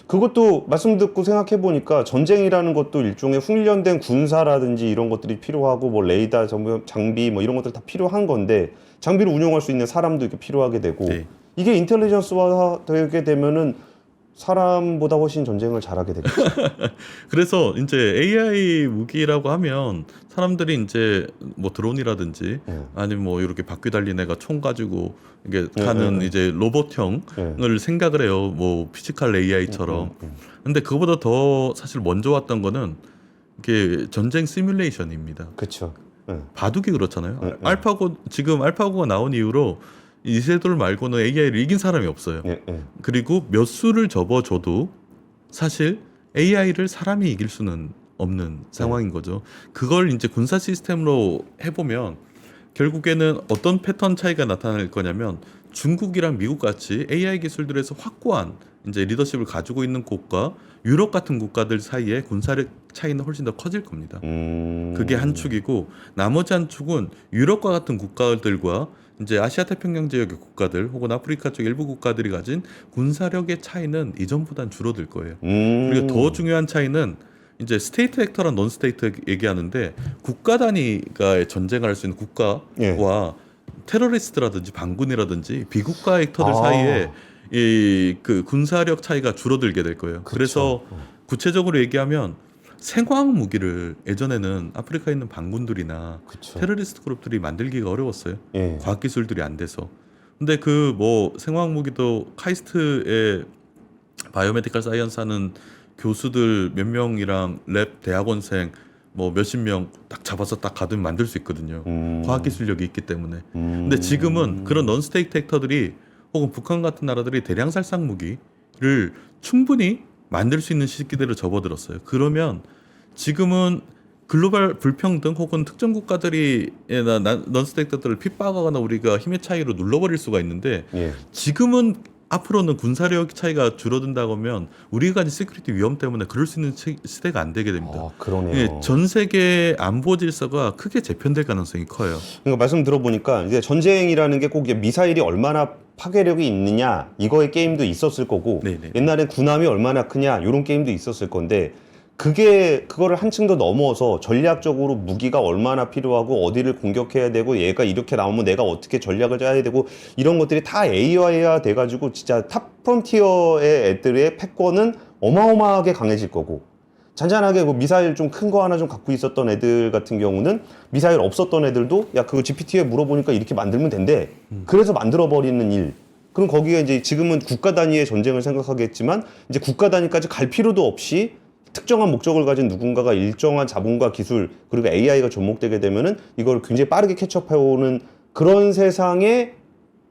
그것도 말씀 듣고 생각해 보니까 전쟁이라는 것도 일종의 훈련된 군사라든지 이런 것들이 필요하고 뭐 레이더 장비 뭐 이런 것들 다 필요한 건데 장비를 운용할 수 있는 사람도 이렇게 필요하게 되고 네. 이게 인텔리전스화 되게 되면은 사람보다 훨씬 전쟁을 잘하게 되겠죠. 그래서 이제 AI 무기라고 하면 사람들이 이제 뭐 드론이라든지 아니면 뭐 이렇게 바퀴 달린 애가 총 가지고 이게 가는 이제 로봇형을 생각을 해요. 뭐 피지컬 AI처럼. 근데 그거보다 더 사실 먼저 왔던 거는 이게 전쟁 시뮬레이션입니다. 그렇죠. 바둑이 그렇잖아요. 지금 알파고가 나온 이후로 이세돌 말고는 AI를 이긴 사람이 없어요. 예, 예. 그리고 몇 수를 접어줘도 사실 AI를 사람이 이길 수는 없는 상황인 거죠. 그걸 이제 군사 시스템으로 해보면 결국에는 어떤 패턴 차이가 나타날 거냐면 중국이랑 미국 같이 AI 기술들에서 확고한 이제 리더십을 가지고 있는 국가, 유럽 같은 국가들 사이에 군사력 차이는 훨씬 더 커질 겁니다. 그게 한 축이고 나머지 한 축은 유럽과 같은 국가들과 이제 아시아 태평양 지역의 국가들 혹은 아프리카 쪽 일부 국가들이 가진 군사력의 차이는 이전보단 줄어들 거예요. 그리고 더 중요한 차이는 이제 스테이트 액터랑 논 스테이트 얘기하는데 국가 단위가 전쟁을 할 수 있는 국가와 예. 테러리스트라든지 반군이라든지 비국가 액터들 아. 사이에 이 그 군사력 차이가 줄어들게 될 거예요. 그래서 구체적으로 얘기하면 생화학 무기를 예전에는 아프리카에 있는 반군들이나 그쵸. 테러리스트 그룹들이 만들기가 어려웠어요. 예. 과학 기술들이 안 돼서. 근데 그 뭐 생화학 무기도 카이스트의 바이오메디컬 사이언스 하는 교수들 몇 명이랑 랩 대학원생 뭐 몇십 명 딱 잡아서 딱 가두면 만들 수 있거든요. 과학 기술력이 있기 때문에. 근데 지금은 그런 넌스테이트 액터들이 혹은 북한 같은 나라들이 대량 살상 무기를 충분히 만들 수 있는 시기들을 접어들었어요. 그러면 지금은 글로벌 불평등 혹은 특정 국가들이 넌스테이트들을 핍박하거나 우리가 힘의 차이로 눌러버릴 수가 있는데 예. 지금은 앞으로는 군사력 차이가 줄어든다고 하면 우리가 가진 시큐리티 위험 때문에 그럴 수 있는 시대가 안 되게 됩니다. 아, 그러네요. 예, 전 세계 안보 질서가 크게 재편될 가능성이 커요. 그러니까 말씀 들어보니까 이제 전쟁이라는 게 꼭 미사일이 얼마나 파괴력이 있느냐 이거의 게임도 있었을 거고 네네. 옛날엔 군함이 얼마나 크냐 이런 게임도 있었을 건데 그거를 한층 더 넘어서 전략적으로 무기가 얼마나 필요하고 어디를 공격해야 되고 얘가 이렇게 나오면 내가 어떻게 전략을 짜야 되고 이런 것들이 다 AI화 돼가지고 진짜 탑 프론티어의 애들의 패권은 어마어마하게 강해질 거고 잔잔하게 뭐 미사일 좀 큰 거 하나 좀 갖고 있었던 애들 같은 경우는 미사일 없었던 애들도 야 그거 GPT에 물어보니까 이렇게 만들면 된대. 그래서 만들어버리는 일. 그럼 거기에 이제 지금은 국가 단위의 전쟁을 생각하겠지만 이제 국가 단위까지 갈 필요도 없이 특정한 목적을 가진 누군가가 일정한 자본과 기술 그리고 AI가 접목되게 되면은 이걸 굉장히 빠르게 캐치업해오는 그런 세상에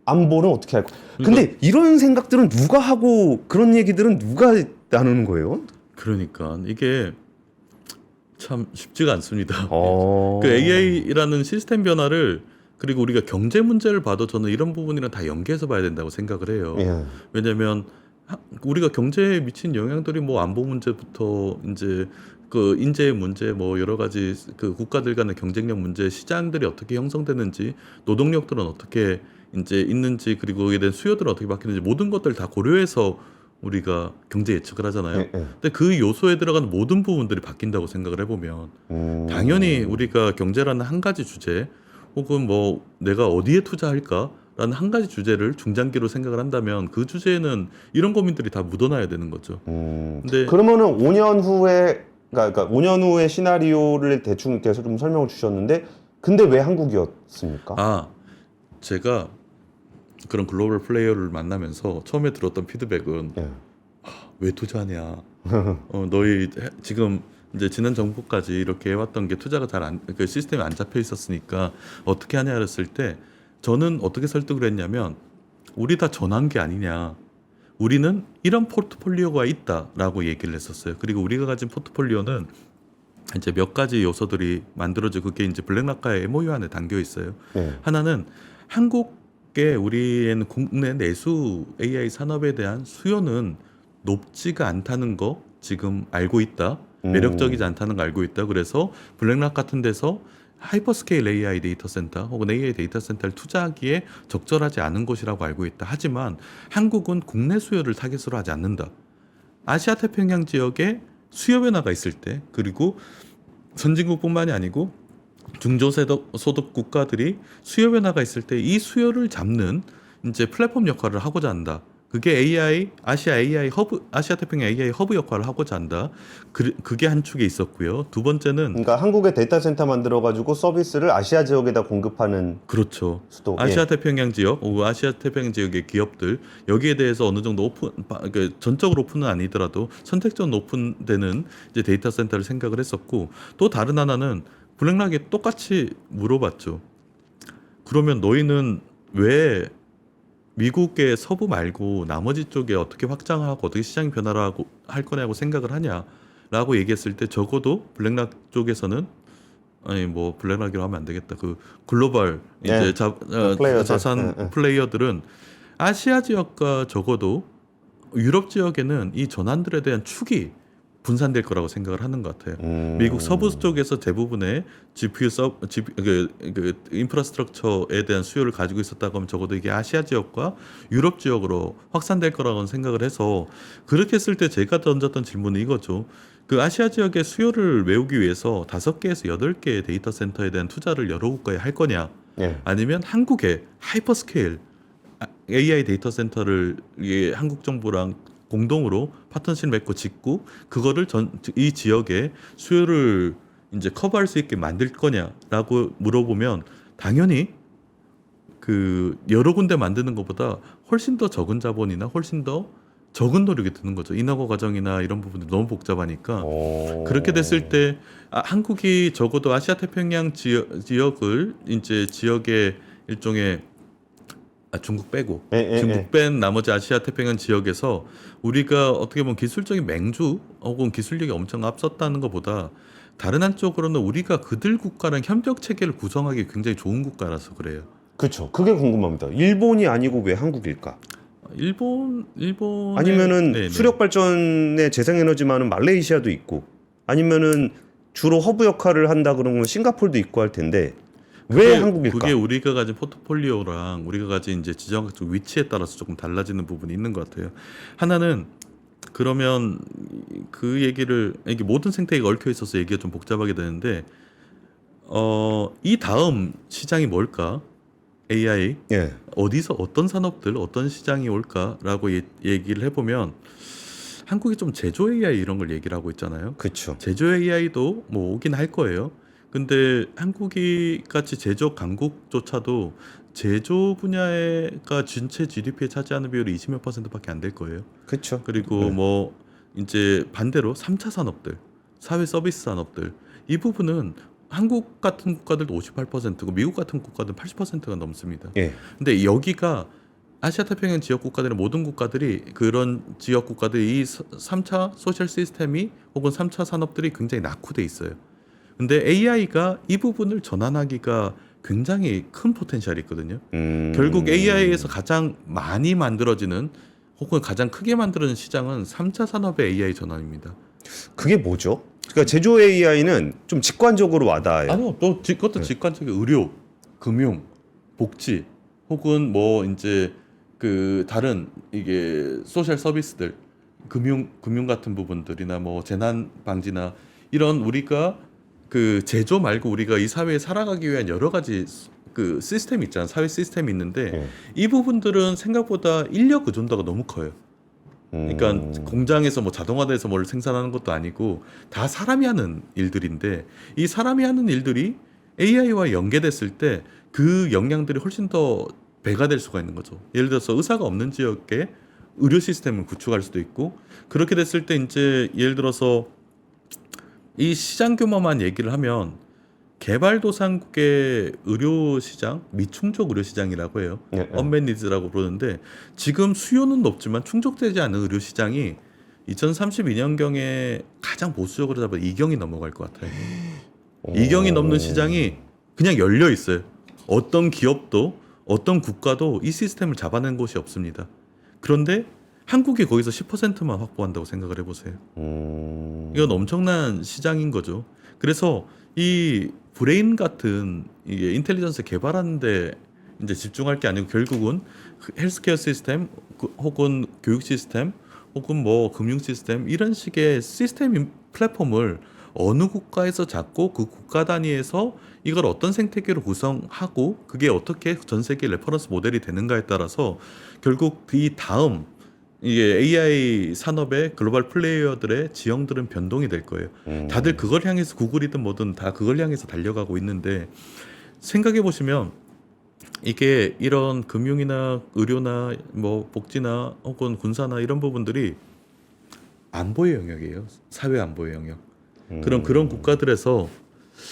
안보는 어떻게 할까? 근데 이런 생각들은 누가 하고 그런 얘기들은 누가 나누는 거예요? 그러니까 이게 참 쉽지가 않습니다. 어... 그 AI라는 시스템 변화를 그리고 우리가 경제 문제를 봐도 저는 이런 부분이랑 다 연계해서 봐야 된다고 생각을 해요. 예. 왜냐하면 우리가 경제에 미친 영향들이 뭐 안보 문제부터 이제 그 인재의 문제, 뭐 여러 가지 그 국가들 간의 경쟁력 문제, 시장들이 어떻게 형성되는지, 노동력들은 어떻게 이제 있는지, 그리고 거기에 대한 수요들은 어떻게 바뀌는지 모든 것들 다 고려해서 우리가 경제 예측을 하잖아요. 예, 예. 근데 그 요소에 들어가는 모든 부분들이 바뀐다고 생각을 해보면 당연히 우리가 경제라는 한 가지 주제 혹은 뭐 내가 어디에 투자할까라는 한 가지 주제를 중장기로 생각을 한다면 그 주제에는 이런 고민들이 다 묻어나야 되는 거죠. 근데 그러면은 5년 후에 그러니까 5년 후의 시나리오를 대충 계속 좀 설명을 주셨는데 근데 왜 한국이었습니까? 제가 그런 글로벌 플레이어를 만나면서 처음에 들었던 피드백은 예. 왜 투자하냐? 너희 지금 이제 지난 정부까지 이렇게 해왔던 게 투자가 그 시스템이 안 잡혀 있었으니까 어떻게 하냐 그랬을 때 저는 어떻게 설득을 했냐면 우리 다 전환 게 아니냐. 우리는 이런 포트폴리오가 있다라고 얘기를 했었어요. 그리고 우리가 가진 포트폴리오는 이제 몇 가지 요소들이 만들어져 그게 이제 블랙락카의 MOU 안에 담겨 있어요. 예. 하나는 한국의 우리의 국내 내수 AI 산업에 대한 수요는 높지가 않다는 거 지금 알고 있다. 매력적이지 않다는 거 알고 있다. 그래서 블랙락 같은 데서 하이퍼스케일 AI 데이터 센터 혹은 AI 데이터 센터를 투자하기에 적절하지 않은 곳이라고 알고 있다. 하지만 한국은 국내 수요를 타깃으로 하지 않는다. 아시아 태평양 지역에 수요 변화가 있을 때 그리고 선진국뿐만이 아니고 중저소득 국가들이 수요 변화가 있을 때 이 수요를 잡는 이제 플랫폼 역할을 하고자 한다. 그게 아시아 태평양 AI 허브 역할을 하고자 한다. 그게 한 축에 있었고요. 두 번째는 그러니까 한국의 데이터 센터 만들어 가지고 서비스를 아시아 지역에다 공급하는 그렇죠. 수도. 아시아 예. 태평양 지역, 아시아 태평양 지역의 기업들 여기에 대해서 어느 정도 전적으로 오픈은 아니더라도 선택적으로 오픈되는 이제 데이터 센터를 생각을 했었고 또 다른 하나는 블랙락에 똑같이 물어봤죠. 그러면 너희는 왜 미국의 서부 말고 나머지 쪽에 어떻게 확장하고 어떻게 시장이 변화를 할 거냐고 생각을 하냐라고 얘기했을 때 적어도 블랙락 쪽에서는 아니 뭐 블랙락이라고 하면 안 되겠다. 그 글로벌 이제 플레이어들. 자산 플레이어들은 아시아 지역과 적어도 유럽 지역에는 이 전환들에 대한 축이 분산될 거라고 생각을 하는 것 같아요. 미국 서부 쪽에서 대부분의 GPU 인프라스트럭처에 대한 수요를 가지고 있었다고 하면 적어도 이게 아시아 지역과 유럽 지역으로 확산될 거라고 생각을 해서 그렇게 했을 때 제가 던졌던 질문은 이거죠. 그 아시아 지역의 수요를 메우기 위해서 5개에서 8개의 데이터 센터에 대한 투자를 여러 국가에 할 거냐 예. 아니면 한국의 하이퍼스케일 AI 데이터 센터를 한국 정부랑 공동으로 파트너십 맺고 짓고 그거를 이 지역의 수요를 이제 커버할 수 있게 만들 거냐라고 물어보면 당연히 그 여러 군데 만드는 것보다 훨씬 더 적은 자본이나 훨씬 더 적은 노력이 드는 거죠. 인허가 과정이나 이런 부분들이 너무 복잡하니까 그렇게 됐을 때 한국이 적어도 아시아 태평양 지역을 이제 지역의 일종의 중국 빼고 중국 뺀 나머지 아시아 태평양 지역에서 우리가 어떻게 보면 기술적인 맹주 혹은 기술력이 엄청 앞섰다는 것보다 다른 한쪽으로는 우리가 그들 국가랑 협력 체계를 구성하기 굉장히 좋은 국가라서 그래요. 그렇죠. 그게 궁금합니다. 일본이 아니고 왜 한국일까? 일본 아니면은 네네. 수력 발전의 재생에너지만은 말레이시아도 있고 아니면은 주로 허브 역할을 한다 그러면 싱가포르도 있고 할 텐데 왜 한국일까? 그게 우리가 가진 포트폴리오랑 우리가 가진 이제 지정학적 위치에 따라서 조금 달라지는 부분이 있는 것 같아요. 하나는 그러면 그 얘기를 이게 모든 생태계가 얽혀 있어서 얘기가 좀 복잡하게 되는데 이 다음 시장이 뭘까? AI 예. 어디서 어떤 산업들 어떤 시장이 올까라고 얘기를 해보면 한국이 좀 제조 AI 이런 걸 얘기를 하고 있잖아요. 그렇죠. 제조 AI도 뭐 오긴 할 거예요. 근데 한국이 같이 제조 강국조차도 제조 분야가 전체 GDP에 차지하는 비율이 20몇 %밖에 안 될 거예요. 그렇죠. 그리고 뭐 이제 반대로 3차 산업들, 사회 서비스 산업들 이 부분은 한국 같은 국가들도 58%고 미국 같은 국가들은 80%가 넘습니다. 예. 근데 여기가 아시아 태평양 지역 국가들의 모든 국가들이 그런 지역 국가들이 이 3차 소셜 시스템이 혹은 3차 산업들이 굉장히 낙후돼 있어요. 근데 AI가 이 부분을 전환하기가 굉장히 큰 포텐셜이 있거든요. 결국 AI에서 가장 많이 만들어지는 혹은 가장 크게 만들어지는 시장은 3차 산업의 AI 전환입니다. 그게 뭐죠? 그러니까 제조 AI는 좀 직관적으로 와닿아요. 아니요, 또 그것도 직관적인 의료, 금융, 복지 혹은 뭐 이제 그 다른 이게 소셜 서비스들, 금융 같은 부분들이나 뭐 재난 방지나 이런 우리가 그 제조 말고 우리가 이 사회에 살아가기 위한 여러 가지 그 시스템이 있잖아요. 사회 시스템이 있는데 예. 이 부분들은 생각보다 인력 의존도가 너무 커요. 그러니까 공장에서 뭐 자동화돼서 뭘 생산하는 것도 아니고 다 사람이 하는 일들인데 이 사람이 하는 일들이 AI와 연계됐을 때 그 역량들이 훨씬 더 배가 될 수가 있는 거죠. 예를 들어서 의사가 없는 지역에 의료 시스템을 구축할 수도 있고 그렇게 됐을 때 이제 예를 들어서 이 시장 규모만 얘기를 하면 개발도상국의 의료 시장, 미충족 의료 시장이라고 해요. 예, 예. 언맷 니즈라고 부르는데 지금 수요는 높지만 충족되지 않은 의료 시장이 2032년경에 가장 보수적으로 잡아 2경이 넘어갈 것 같아요. 2경이 넘는 시장이 그냥 열려 있어요. 어떤 기업도 어떤 국가도 이 시스템을 잡아낸 곳이 없습니다. 그런데 한국이 거기서 10%만 확보한다고 생각을 해보세요. 이건 엄청난 시장인 거죠. 그래서 이 브레인 같은 이게 인텔리전스 개발하는데 이제 집중할 게 아니고 결국은 헬스케어 시스템 혹은 교육 시스템 혹은 뭐 금융 시스템 이런 식의 시스템 플랫폼을 어느 국가에서 잡고 그 국가 단위에서 이걸 어떤 생태계로 구성하고 그게 어떻게 전 세계 레퍼런스 모델이 되는가에 따라서 결국 이 다음 이게 AI 산업의 글로벌 플레이어들의 지형들은 변동이 될 거예요. 다들 그걸 향해서 구글이든 뭐든 다 그걸 향해서 달려가고 있는데 생각해 보시면 이게 이런 금융이나 의료나 뭐 복지나 혹은 군사나 이런 부분들이 안보의 영역이에요. 사회 안보의 영역. 그런 국가들에서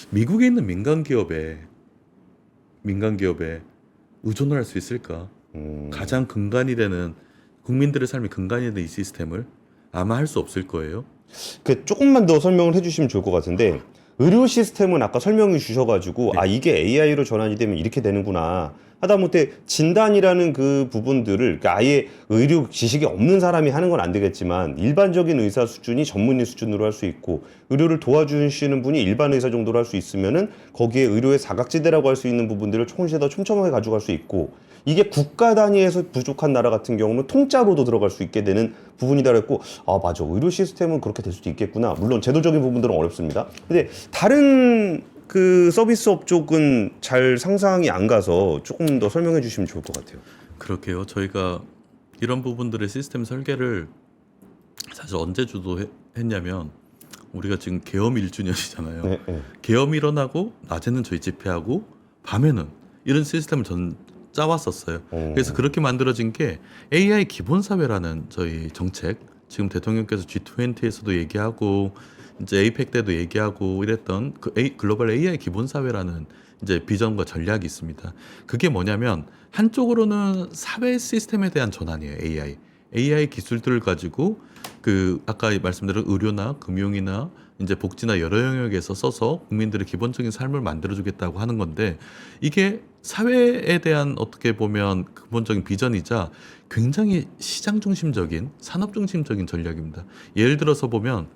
미국에 있는 민간 기업에 의존을 할 수 있을까? 가장 근간이 되는 국민들의 삶의 근간이 되는 이 시스템을 아마 할 수 없을 거예요. 그 조금만 더 설명을 해주시면 좋을 것 같은데 의료 시스템은 아까 설명해 주셔가지고 네. 아 이게 AI로 전환이 되면 이렇게 되는구나 하다못해 진단이라는 그 부분들을 그러니까 아예 의료 지식이 없는 사람이 하는 건 안 되겠지만 일반적인 의사 수준이 전문의 수준으로 할 수 있고 의료를 도와주시는 분이 일반 의사 정도로 할 수 있으면은 거기에 의료의 사각지대라고 할 수 있는 부분들을 조금씩 더 촘촘하게 가져갈 수 있고 이게 국가 단위에서 부족한 나라 같은 경우는 통짜로도 들어갈 수 있게 되는 부분이다 그랬고 아 맞아 의료 시스템은 그렇게 될 수도 있겠구나 물론 제도적인 부분들은 어렵습니다 근데 다른 그 서비스업 쪽은 잘 상상이 안 가서 조금 더 설명해 주시면 좋을 것 같아요. 그렇게요. 저희가 이런 부분들의 시스템 설계를 사실 언제 주도했냐면 우리가 지금 계엄 1주년이잖아요. 네, 네. 계엄이 일어나고 낮에는 저희 집회하고 밤에는 이런 시스템을 전 짜왔었어요. 그래서 그렇게 만들어진 게 AI 기본사회라는 저희 정책 지금 대통령께서 G20에서도 얘기하고 이제 에이펙 때도 얘기하고 이랬던 그 글로벌 AI 기본사회라는 이제 비전과 전략이 있습니다. 그게 뭐냐면 한쪽으로는 사회 시스템에 대한 전환이에요. AI 기술들을 가지고 그 아까 말씀드린 의료나 금융이나 이제 복지나 여러 영역에서 써서 국민들의 기본적인 삶을 만들어주겠다고 하는 건데 이게 사회에 대한 어떻게 보면 근본적인 비전이자 굉장히 시장 중심적인 산업 중심적인 전략입니다. 예를 들어서 보면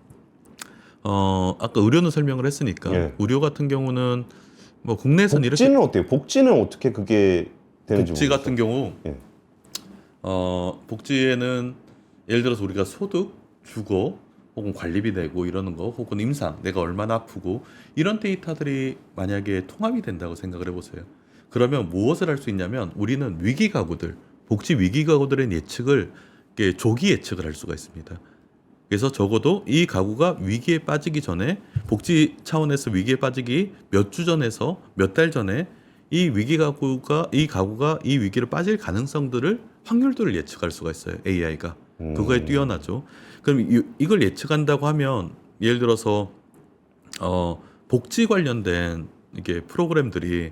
아까 의료는 설명을 했으니까 예. 의료 같은 경우는 뭐 국내에서는 이렇게 복지는 어때요? 복지는 어떻게 그게 되는지 복지 모르겠어요. 같은 경우 예. 복지에는 예를 들어서 우리가 소득, 주거 혹은 관리비 내고 이러는 거 혹은 임상 내가 얼마나 아프고 이런 데이터들이 만약에 통합이 된다고 생각을 해보세요. 그러면 무엇을 할 수 있냐면 우리는 위기 가구들, 복지 위기 가구들의 예측을 이렇게 조기 예측을 할 수가 있습니다. 그래서 적어도 이 가구가 위기에 빠지기 전에 복지 차원에서 위기에 빠지기 몇 주 전에서 몇 달 전에 이 가구가 이 위기를 빠질 가능성들을 확률들을 예측할 수가 있어요. AI가 그거에 뛰어나죠. 그럼 이걸 예측한다고 하면 예를 들어서 복지 관련된 이게 프로그램들이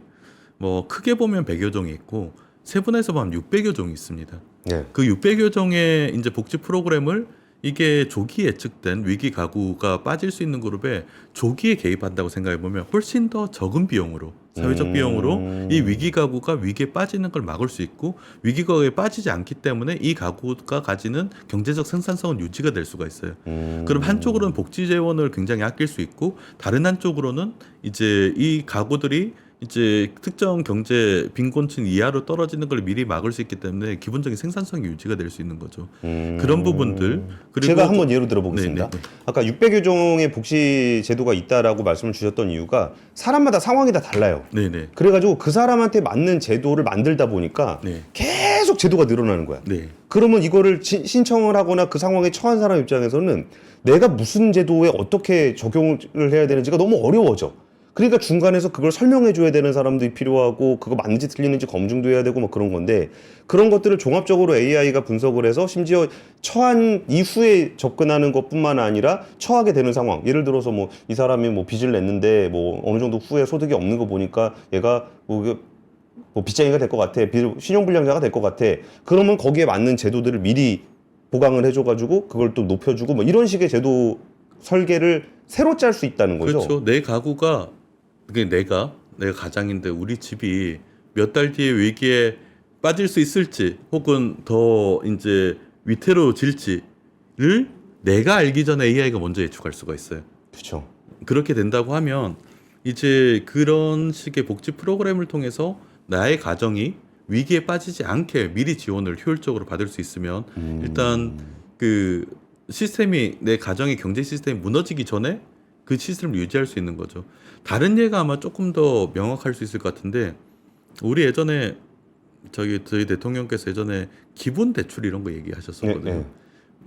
뭐 크게 보면 100여 종이 있고 세분해서 보면 600여 종이 있습니다. 예. 그 600여 종의 이제 복지 프로그램을 이게 조기 예측된 위기 가구가 빠질 수 있는 그룹에 조기에 개입한다고 생각해 보면 훨씬 더 적은 비용으로 사회적 비용으로 이 위기 가구가 위기에 빠지는 걸 막을 수 있고 위기 가구에 빠지지 않기 때문에 이 가구가 가지는 경제적 생산성은 유지가 될 수가 있어요. 그럼 한쪽으로는 복지 재원을 굉장히 아낄 수 있고 다른 한쪽으로는 이제 이 가구들이 이제 특정 경제 빈곤층 이하로 떨어지는 걸 미리 막을 수 있기 때문에 기본적인 생산성이 유지가 될 수 있는 거죠. 그런 부분들 그리고 제가 한번 예로 들어보겠습니다. 네네. 아까 600여 종의 복지 제도가 있다라고 말씀을 주셨던 이유가 사람마다 상황이 다 달라요. 네네. 그래가지고 그 사람한테 맞는 제도를 만들다 보니까 네. 계속 제도가 늘어나는 거야. 네. 그러면 이거를 신청을 하거나 그 상황에 처한 사람 입장에서는 내가 무슨 제도에 어떻게 적용을 해야 되는지가 너무 어려워져. 그러니까 중간에서 그걸 설명해 줘야 되는 사람들이 필요하고 그거 맞는지 틀리는지 검증도 해야 되고 뭐 그런 건데 그런 것들을 종합적으로 AI가 분석을 해서 심지어 처한 이후에 접근하는 것뿐만 아니라 처하게 되는 상황 예를 들어서 뭐 이 사람이 뭐 빚을 냈는데 뭐 어느 정도 후에 소득이 없는 거 보니까 얘가 뭐 빚쟁이가 될 것 같아 신용불량자가 될 것 같아 그러면 거기에 맞는 제도들을 미리 보강을 해줘가지고 그걸 또 높여주고 뭐 이런 식의 제도 설계를 새로 짤 수 있다는 거죠. 그렇죠. 내 가구가 그게 내가 가장인데 우리 집이 몇 달 뒤에 위기에 빠질 수 있을지 혹은 더 이제 위태로워질지를 내가 알기 전에 AI가 먼저 예측할 수가 있어요. 그렇죠. 그렇게 된다고 하면 이제 그런 식의 복지 프로그램을 통해서 나의 가정이 위기에 빠지지 않게 미리 지원을 효율적으로 받을 수 있으면 일단 그 시스템이 내 가정의 경제 시스템이 무너지기 전에 그 시스템을 유지할 수 있는 거죠. 다른 예가 아마 조금 더 명확할 수 있을 것 같은데 우리 예전에 저희 대통령께서 예전에 기본 대출 이런 거 얘기하셨었거든요. 네.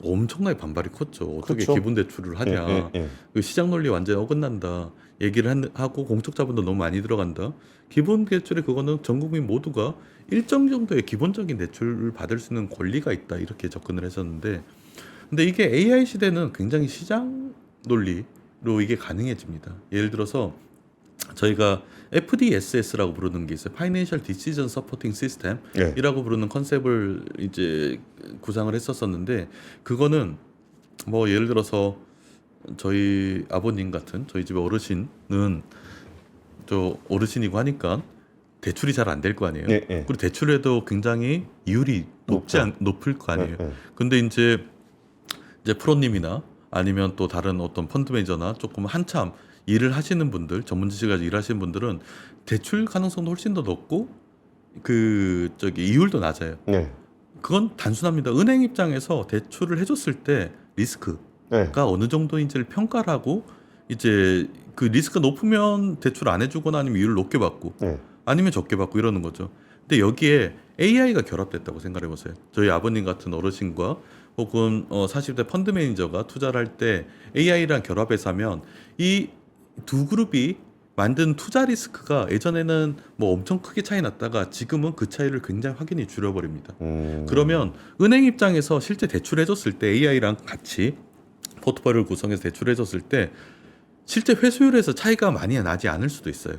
엄청나게 반발이 컸죠. 어떻게 그렇죠. 기본 대출을 하냐. 예. 그 시장 논리 완전히 어긋난다. 얘기를 하고 공적 자본도 너무 많이 들어간다. 기본 대출에 그거는 전 국민 모두가 일정 정도의 기본적인 대출을 받을 수 있는 권리가 있다. 이렇게 접근을 했었는데 근데 이게 AI 시대는 굉장히 시장 논리로 이게 가능해집니다. 예를 들어서 저희가 FDSS라고 부르는 게 있어요. Financial Decision Supporting System이라고 부르는 컨셉을 이제 구상을 했었었는데 그거는 뭐 예를 들어서 저희 아버님 같은 저희 집의 어르신은 저 어르신이고 하니까 대출이 잘 안 될 거 아니에요. 네. 그리고 대출에도 굉장히 이율이 높을 거 아니에요. 네. 근데 이제 프로님이나 아니면 또 다른 어떤 펀드 매니저나 조금 한참 일을 하시는 분들, 전문 지식 가지고 일하시는 분들은 대출 가능성도 훨씬 더 높고 이율도 낮아요. 네. 그건 단순합니다. 은행 입장에서 대출을 해줬을 때 리스크가 네. 어느 정도인지를 평가를 하고 이제 그 리스크가 높으면 대출 안 해주거나 아니면 이율을 높게 받고 네. 아니면 적게 받고 이러는 거죠. 근데 여기에 AI가 결합됐다고 생각해 보세요. 저희 아버님 같은 어르신과 혹은 40대 펀드 매니저가 투자를 할 때 AI랑 결합해서 하면 이 두 그룹이 만든 투자 리스크가 예전에는 뭐 엄청 크게 차이 났다가 지금은 그 차이를 굉장히 확연히 줄여버립니다. 그러면 은행 입장에서 실제 대출해줬을 때 AI랑 같이 포트폴리오를 구성해서 대출해줬을 때 실제 회수율에서 차이가 많이 나지 않을 수도 있어요.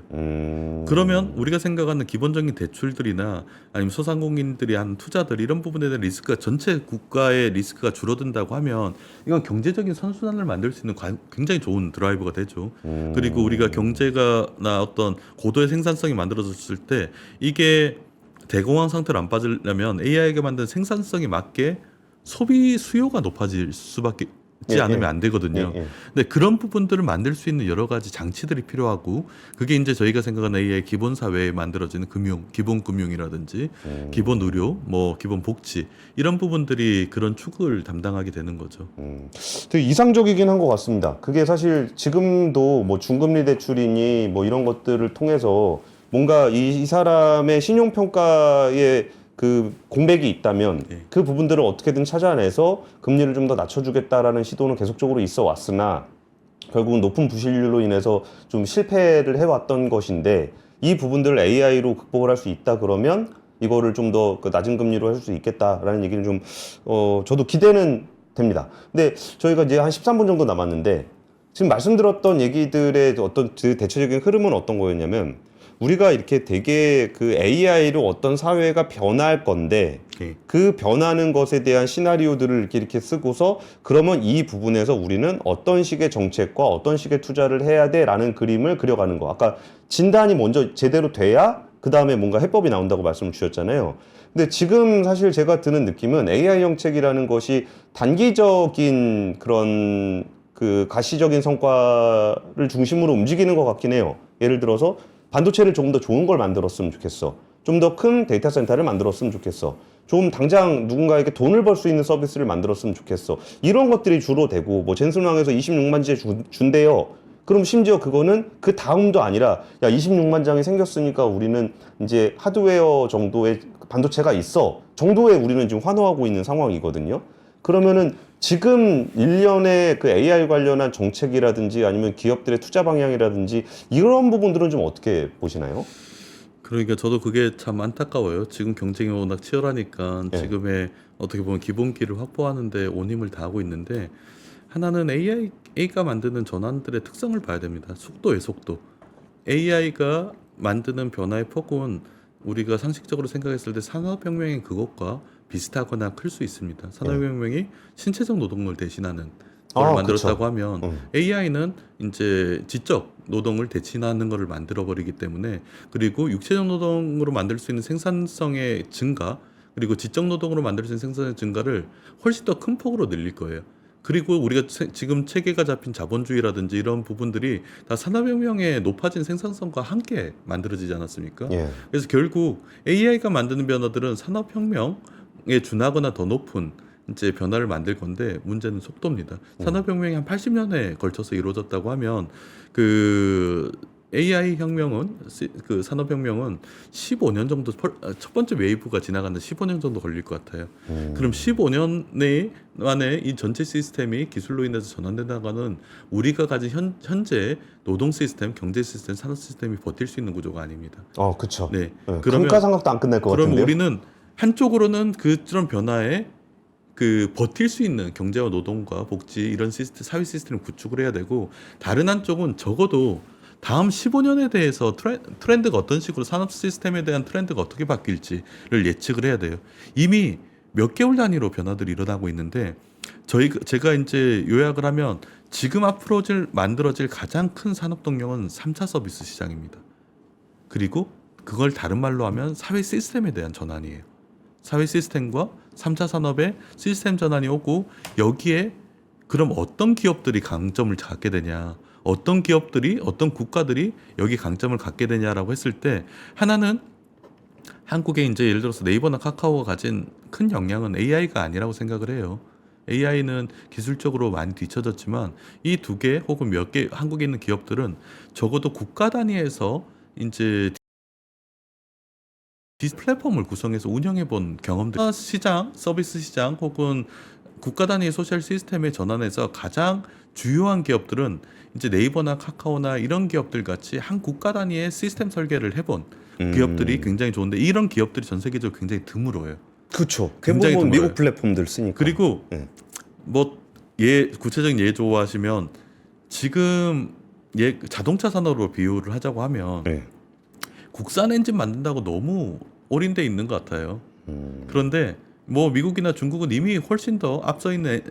그러면 우리가 생각하는 기본적인 대출들이나 아니면 소상공인들이 하는 투자들 이런 부분에 대한 리스크가 전체 국가의 리스크가 줄어든다고 하면 이건 경제적인 선순환을 만들 수 있는 굉장히 좋은 드라이버가 되죠. 그리고 우리가 경제가나 어떤 고도의 생산성이 만들어졌을 때 이게 대공황 상태로 안 빠지려면 AI가 만든 생산성에 맞게 소비 수요가 높아질 수밖에 않으면 안 되거든요. 근데 그런 부분들을 만들 수 있는 여러 가지 장치들이 필요하고 그게 이제 저희가 생각하는 AI 기본 사회에 만들어지는 기본 금융이라든지 기본 의료, 뭐 기본 복지 이런 부분들이 그런 축을 담당하게 되는 거죠. 되게 이상적이긴 한 것 같습니다. 그게 사실 지금도 뭐 중금리 대출이니 뭐 이런 것들을 통해서 뭔가 이 사람의 신용평가에 그 공백이 있다면 그 부분들을 어떻게든 찾아내서 금리를 좀 더 낮춰주겠다라는 시도는 계속적으로 있어 왔으나 결국은 높은 부실률로 인해서 좀 실패를 해왔던 것인데 이 부분들을 AI로 극복을 할 수 있다 그러면 이거를 좀 더 낮은 금리로 할 수 있겠다라는 얘기는 좀 저도 기대는 됩니다. 근데 저희가 이제 한 13분 정도 남았는데 지금 말씀드렸던 얘기들의 어떤 그 대체적인 흐름은 어떤 거였냐면 우리가 이렇게 되게 그 AI로 어떤 사회가 변할 건데 네. 그 변하는 것에 대한 시나리오들을 이렇게 쓰고서 그러면 이 부분에서 우리는 어떤 식의 정책과 어떤 식의 투자를 해야 돼라는 그림을 그려가는 거. 아까 진단이 먼저 제대로 돼야 그 다음에 뭔가 해법이 나온다고 말씀을 주셨잖아요. 근데 지금 사실 제가 드는 느낌은 AI 정책이라는 것이 단기적인 그런 그 가시적인 성과를 중심으로 움직이는 것 같긴 해요. 예를 들어서 반도체를 조금 더 좋은 걸 만들었으면 좋겠어. 좀 더 큰 데이터 센터를 만들었으면 좋겠어. 좀 당장 누군가에게 돈을 벌 수 있는 서비스를 만들었으면 좋겠어. 이런 것들이 주로 되고 뭐 젠슨왕에서 26만 지 준대요. 그럼 심지어 그거는 그 다음도 아니라 야 26만 장이 생겼으니까 우리는 이제 하드웨어 정도의 반도체가 있어 정도에 우리는 지금 환호하고 있는 상황이거든요. 그러면은 지금 일련의 그 AI 관련한 정책이라든지 아니면 기업들의 투자 방향이라든지 이런 부분들은 좀 어떻게 보시나요? 그러니까 저도 그게 참 안타까워요. 지금 경쟁이 워낙 치열하니까 예. 지금의 어떻게 보면 기본기를 확보하는데 온 힘을 다하고 있는데 하나는 AI가 만드는 전환들의 특성을 봐야 됩니다. 속도의 속도. AI가 만드는 변화의 폭은 우리가 상식적으로 생각했을 때 산업혁명의 그것과 비슷하거나 클 수 있습니다. 산업혁명이 신체적 노동을 대신하는 걸 아, 만들었다고 그쵸. 하면 AI는 이제 지적 노동을 대신하는 것을 만들어 버리기 때문에 그리고 육체적 노동으로 만들 수 있는 생산성의 증가 그리고 지적 노동으로 만들 수 있는 생산의 증가를 훨씬 더 큰 폭으로 늘릴 거예요. 그리고 우리가 지금 체계가 잡힌 자본주의라든지 이런 부분들이 다 산업혁명의 높아진 생산성과 함께 만들어지지 않았습니까? 예. 그래서 결국 AI가 만드는 변화들은 산업혁명에 준하거나 더 높은 이제 변화를 만들 건데 문제는 속도입니다. 산업혁명이 한 80년에 걸쳐서 이루어졌다고 하면 그 AI 혁명은 그 산업혁명은 15년 정도 첫 번째 웨이브가 지나가는데 15년 정도 걸릴 것 같아요. 그럼 15년 내에 만에 이 전체 시스템이 기술로 인해서 전환된다는 우리가 가진 현재 노동 시스템, 경제 시스템, 산업 시스템이 버틸 수 있는 구조가 아닙니다. 그쵸. 네. 예, 그러면 감가상각도 안 끝날 것 그럼 같은데요. 우리는 한쪽으로는 그런 변화에 그 버틸 수 있는 경제와 노동과 복지 이런 시스템, 사회 시스템을 구축을 해야 되고 다른 한쪽은 적어도 다음 15년에 대해서 트렌드가 어떤 식으로 산업 시스템에 대한 트렌드가 어떻게 바뀔지를 예측을 해야 돼요. 이미 몇 개월 단위로 변화들이 일어나고 있는데 제가 이제 요약을 하면 지금 앞으로 만들어질 가장 큰 산업 동력은 3차 서비스 시장입니다. 그리고 그걸 다른 말로 하면 사회 시스템에 대한 전환이에요. 사회 시스템과 3차 산업의 시스템 전환이 오고 여기에 그럼 어떤 기업들이 강점을 갖게 되냐 어떤 기업들이 어떤 국가들이 여기 강점을 갖게 되냐라고 했을 때 하나는 한국에 이제 예를 들어서 네이버나 카카오가 가진 큰 역량은 AI가 아니라고 생각을 해요. AI는 기술적으로 많이 뒤처졌지만 이 두 개 혹은 몇 개 한국에 있는 기업들은 적어도 국가 단위에서 이제 플랫폼을 구성해서 운영해 본 경험들 시장, 서비스 시장 혹은 국가 단위 소셜 시스템의 전환에서 가장 주요한 기업들은 이제 네이버나 카카오나 이런 기업들 같이 한 국가 단위의 시스템 설계를 해본 기업들이 굉장히 좋은데 이런 기업들이 전 세계적으로 굉장히 드물어요. 그쵸. 굉장히 대부분 드물어요. 미국 플랫폼들 쓰니까. 그리고 예. 뭐 구체적인 예 좋아하시면 지금 자동차 산업으로 비유를 하자고 하면 예. 국산 엔진 만든다고 너무 올인돼 있는 것 같아요. 그런데 뭐 미국이나 중국은 이미 훨씬 더 앞서 있는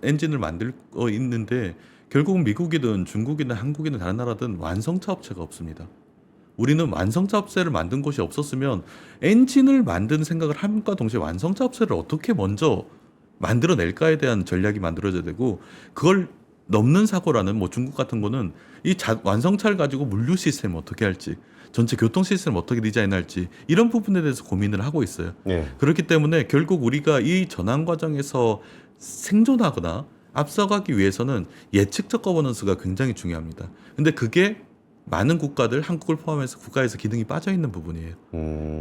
엔진을 만들고 있는데 결국은 미국이든 중국이든 한국이든 다른 나라든 완성차 업체가 없습니다. 우리는 완성차 업체를 만든 곳이 없었으면 엔진을 만드는 생각을 함과 동시에 완성차 업체를 어떻게 먼저 만들어낼까에 대한 전략이 만들어져야 되고 그걸 넘는 사고라는 뭐 중국 같은 거는 완성차를 가지고 물류 시스템을 어떻게 할지 전체 교통 시스템을 어떻게 디자인할지 이런 부분에 대해서 고민을 하고 있어요. 예. 그렇기 때문에 결국 우리가 이 전환 과정에서 생존하거나 앞서가기 위해서는 예측적 거버넌스가 굉장히 중요합니다. 근데 그게 많은 국가들, 한국을 포함해서 국가에서 기능이 빠져 있는 부분이에요.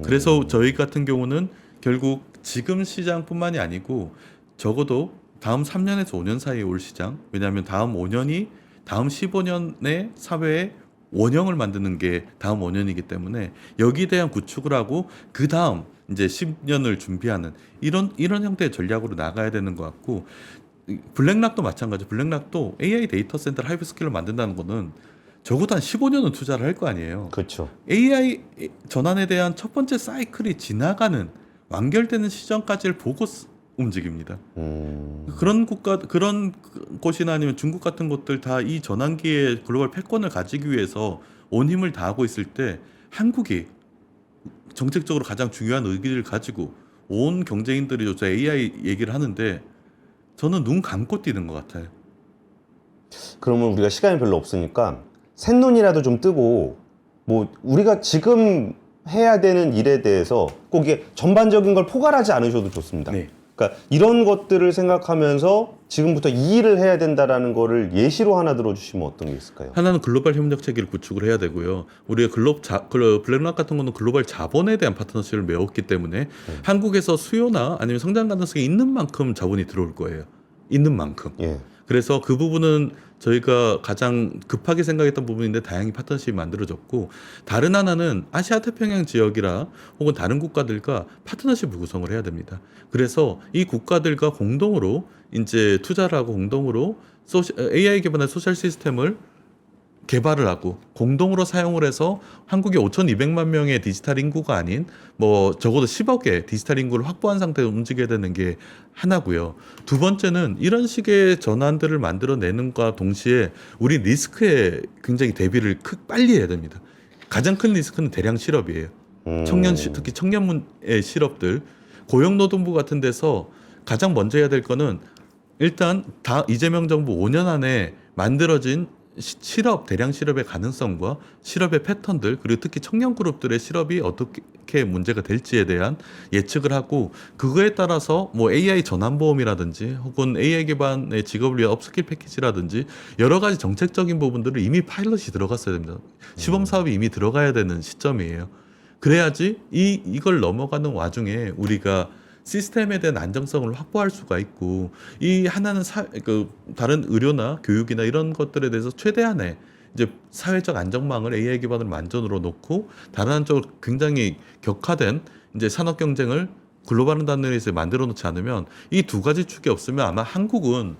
그래서 저희 같은 경우는 결국 지금 시장뿐만이 아니고 적어도 다음 3년에서 5년 사이에 올 시장, 왜냐하면 다음 5년이 다음 15년의 사회의 원형을 만드는 게 다음 5년이기 때문에 여기에 대한 구축을 하고 그 다음 이제 10년을 준비하는 이런 형태의 전략으로 나가야 되는 것 같고 블랙락도 마찬가지. 블랙락도 AI 데이터 센터를 하이브스케일로 만든다는 거는 적어도 한 15년은 투자를 할 거 아니에요. 그렇죠. AI 전환에 대한 첫 번째 사이클이 지나가는 완결되는 시점까지를 보고 움직입니다. 그런 곳이나 아니면 중국 같은 곳들 다 이 전환기의 글로벌 패권을 가지기 위해서 온 힘을 다하고 있을 때 한국이 정책적으로 가장 중요한 의기를 가지고 온 경제인들이 요새 AI 얘기를 하는데 저는 눈 감고 뛰는 것 같아요. 그러면 우리가 시간이 별로 없으니까 샛눈이라도 좀 뜨고 뭐 우리가 지금 해야 되는 일에 대해서 꼭 이게 전반적인 걸 포괄하지 않으셔도 좋습니다. 네. 그러니까 이런 것들을 생각하면서 지금부터 이 일을 해야 된다라는 거를 예시로 하나 들어주시면 어떤 게 있을까요? 하나는 글로벌 협력 체계를 구축을 해야 되고요. 우리가 블랙락 같은 거는 글로벌 자본에 대한 파트너십을 맺었기 때문에 한국에서 수요나 아니면 성장 가능성이 있는 만큼 자본이 들어올 거예요. 있는 만큼. 예. 그래서 그 부분은 저희가 가장 급하게 생각했던 부분인데 다행히 파트너십이 만들어졌고, 다른 하나는 아시아 태평양 지역이라 혹은 다른 국가들과 파트너십을 구성을 해야 됩니다. 그래서 이 국가들과 공동으로 이제 투자를 하고 공동으로 AI 기반의 소셜 시스템을 개발을 하고 공동으로 사용을 해서 한국이 5,200만 명의 디지털 인구가 아닌 뭐 적어도 10억의 디지털 인구를 확보한 상태로 움직여야 되는 게 하나고요. 두 번째는 이런 식의 전환들을 만들어내는과 동시에 우리 리스크에 굉장히 대비를 빨리 해야 됩니다. 가장 큰 리스크는 대량 실업이에요. 특히 청년의 실업들, 고용노동부 같은 데서 가장 먼저 해야 될 거는 일단 이재명 정부 5년 안에 만들어진 실업, 대량 실업의 가능성과 실업의 패턴들, 그리고 특히 청년 그룹들의 실업이 어떻게 문제가 될지에 대한 예측을 하고, 그거에 따라서 뭐 AI 전환보험이라든지 혹은 AI 기반의 직업을 위한 업스킬 패키지라든지 여러 가지 정책적인 부분들을 이미 파일럿이 들어갔어야 됩니다. 시범 사업이 이미 들어가야 되는 시점이에요. 그래야지 이걸 넘어가는 와중에 우리가 시스템에 대한 안정성을 확보할 수가 있고, 이 하나는 다른 의료나 교육이나 이런 것들에 대해서 최대한의 이제 사회적 안정망을 AI 기반으로 만전으로 놓고, 다른 한쪽으로 굉장히 격화된 이제 산업 경쟁을 글로벌 단위에서 만들어 놓지 않으면, 이 두 가지 축이 없으면 아마 한국은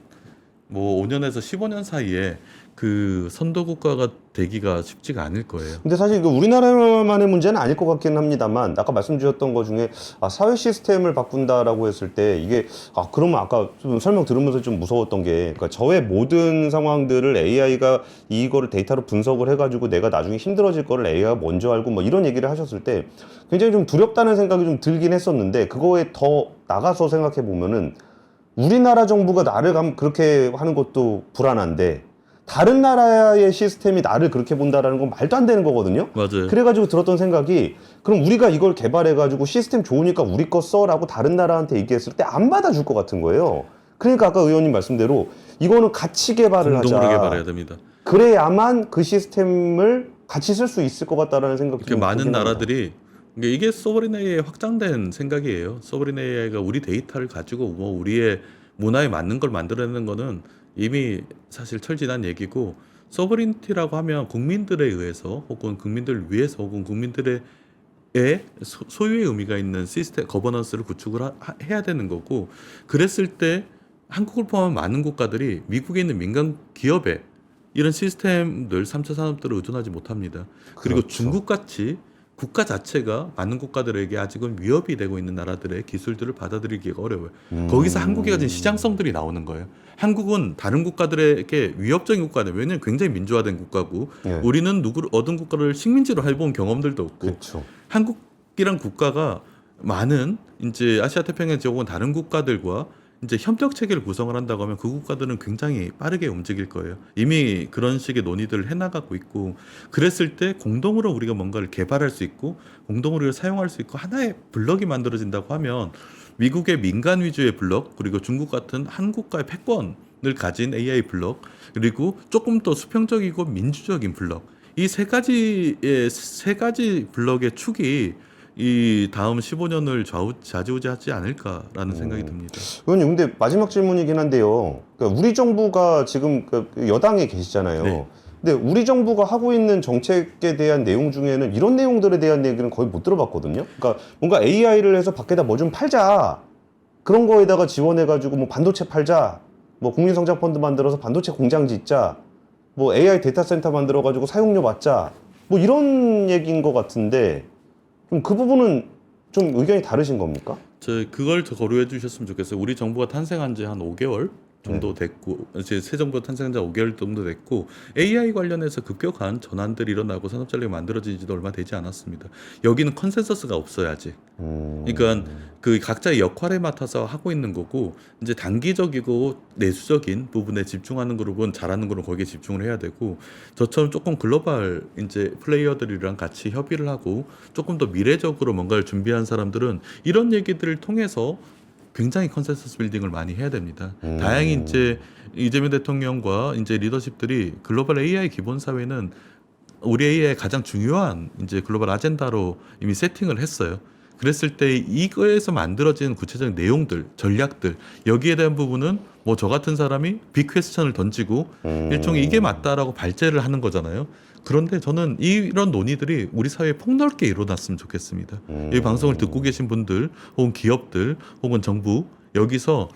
뭐 5년에서 15년 사이에 그 선도 국가가 되기가 쉽지가 않을 거예요. 근데 사실 이거 우리나라만의 문제는 아닐 것 같긴 합니다만, 아까 말씀 주셨던 것 중에 사회 시스템을 바꾼다라고 했을 때 이게 그러면 아까 좀 설명 들으면서 좀 무서웠던 게, 그러니까 저의 모든 상황들을 AI가 이거를 데이터로 분석을 해가지고 내가 나중에 힘들어질 거를 AI가 먼저 알고 뭐 이런 얘기를 하셨을 때 굉장히 좀 두렵다는 생각이 좀 들긴 했었는데, 그거에 더 나가서 생각해 보면은 우리나라 정부가 나를 그렇게 하는 것도 불안한데 다른 나라의 시스템이 나를 그렇게 본다라는 건 말도 안 되는 거거든요. 맞아요. 그래가지고 들었던 생각이, 그럼 우리가 이걸 개발해가지고 시스템 좋으니까 우리 거 써라고 다른 나라한테 얘기했을 때 안 받아줄 것 같은 거예요. 그러니까 아까 의원님 말씀대로 이거는 같이 개발을 공동으로 하자. 개발해야 됩니다. 그래야만 그 시스템을 같이 쓸 수 있을 것 같다라는 생각이 이렇게 좀 많은 들긴 합니다. 나라들이, 이게 소버린 AI의 확장된 생각이에요. 소버린 AI가 우리 데이터를 가지고 뭐 우리의 문화에 맞는 걸 만들어내는 거는 이미 사실 철지난 얘기고, 소버린티라고 하면 국민들에 의해서 혹은 국민들을 위해서 혹은 국민들의 소유의 의미가 있는 시스템 거버넌스를 구축을 해야 되는 거고, 그랬을 때 한국을 포함한 많은 국가들이 미국에 있는 민간 기업에 이런 시스템들 3차 산업들을 의존하지 못합니다. 그리고 그렇죠. 중국같이 국가 자체가 많은 국가들에게 아직은 위협이 되고 있는 나라들의 기술들을 받아들이기가 어려워요. 거기서 한국이 가진 시장성들이 나오는 거예요. 한국은 다른 국가들에게 위협적인 국가는, 왜냐하면 굉장히 민주화된 국가고, 예. 우리는 얻은 국가를 식민지로 해본 경험들도 없고, 그렇죠. 한국이란 국가가 많은 이제 아시아 태평양 지역 혹은 다른 국가들과 이제 협력 체계를 구성을 한다고 하면 그 국가들은 굉장히 빠르게 움직일 거예요. 이미 그런 식의 논의들을 해나가고 있고, 그랬을 때 공동으로 우리가 뭔가를 개발할 수 있고 공동으로 우리가 사용할 수 있고 하나의 블럭이 만들어진다고 하면, 미국의 민간 위주의 블럭, 그리고 중국 같은 한 국가의 패권을 가진 AI 블럭, 그리고 조금 더 수평적이고 민주적인 블럭, 이 세 가지 블럭의 축이 이 다음 15년을 좌지우지하지 않을까라는 생각이 듭니다. 의원님, 근데 마지막 질문이긴 한데요. 그러니까 우리 정부가 지금 그 여당에 계시잖아요. 네. 근데 우리 정부가 하고 있는 정책에 대한 내용 중에는 이런 내용들에 대한 얘기는 거의 못 들어봤거든요. 그러니까 뭔가 AI를 해서 밖에다 뭐 좀 팔자, 그런 거에다가 지원해가지고 뭐 반도체 팔자, 뭐 국민성장펀드 만들어서 반도체 공장 짓자, 뭐 AI 데이터 센터 만들어 가지고 사용료 받자 뭐 이런 얘기인 것 같은데 좀 그 부분은 좀 의견이 다르신 겁니까? 그걸 더 고려해 주셨으면 좋겠어요. 우리 정부가 탄생한 지 한 5개월 정도 됐고, 이제 새 정부가 탄생한 지 5개월 정도 됐고, AI 관련해서 급격한 전환들이 일어나고 산업 전략이 만들어지지도 얼마 되지 않았습니다. 여기는 컨센서스가 없어요, 아직. 그러니까 그 각자의 역할에 맡아서 하고 있는 거고, 이제 단기적이고 내수적인 부분에 집중하는 그룹은 잘하는 그룹은 거기에 집중을 해야 되고, 저처럼 조금 글로벌 이제 플레이어들이랑 같이 협의를 하고 조금 더 미래적으로 뭔가를 준비한 사람들은 이런 얘기들을 통해서 굉장히 컨센서스 빌딩을 많이 해야 됩니다. 다행히 이제 이재명 대통령과 이제 리더십들이 글로벌 AI 기본 사회는 우리 AI의 가장 중요한 이제 글로벌 아젠다로 이미 세팅을 했어요. 그랬을 때 이거에서 만들어진 구체적인 내용들, 전략들 여기에 대한 부분은 뭐 저 같은 사람이 빅 퀘스천을 던지고 일종의 이게 맞다라고 발제를 하는 거잖아요. 그런데 저는 이런 논의들이 우리 사회에 폭넓게 일어났으면 좋겠습니다. 이 방송을 듣고 계신 분들 혹은 기업들 혹은 정부 여기서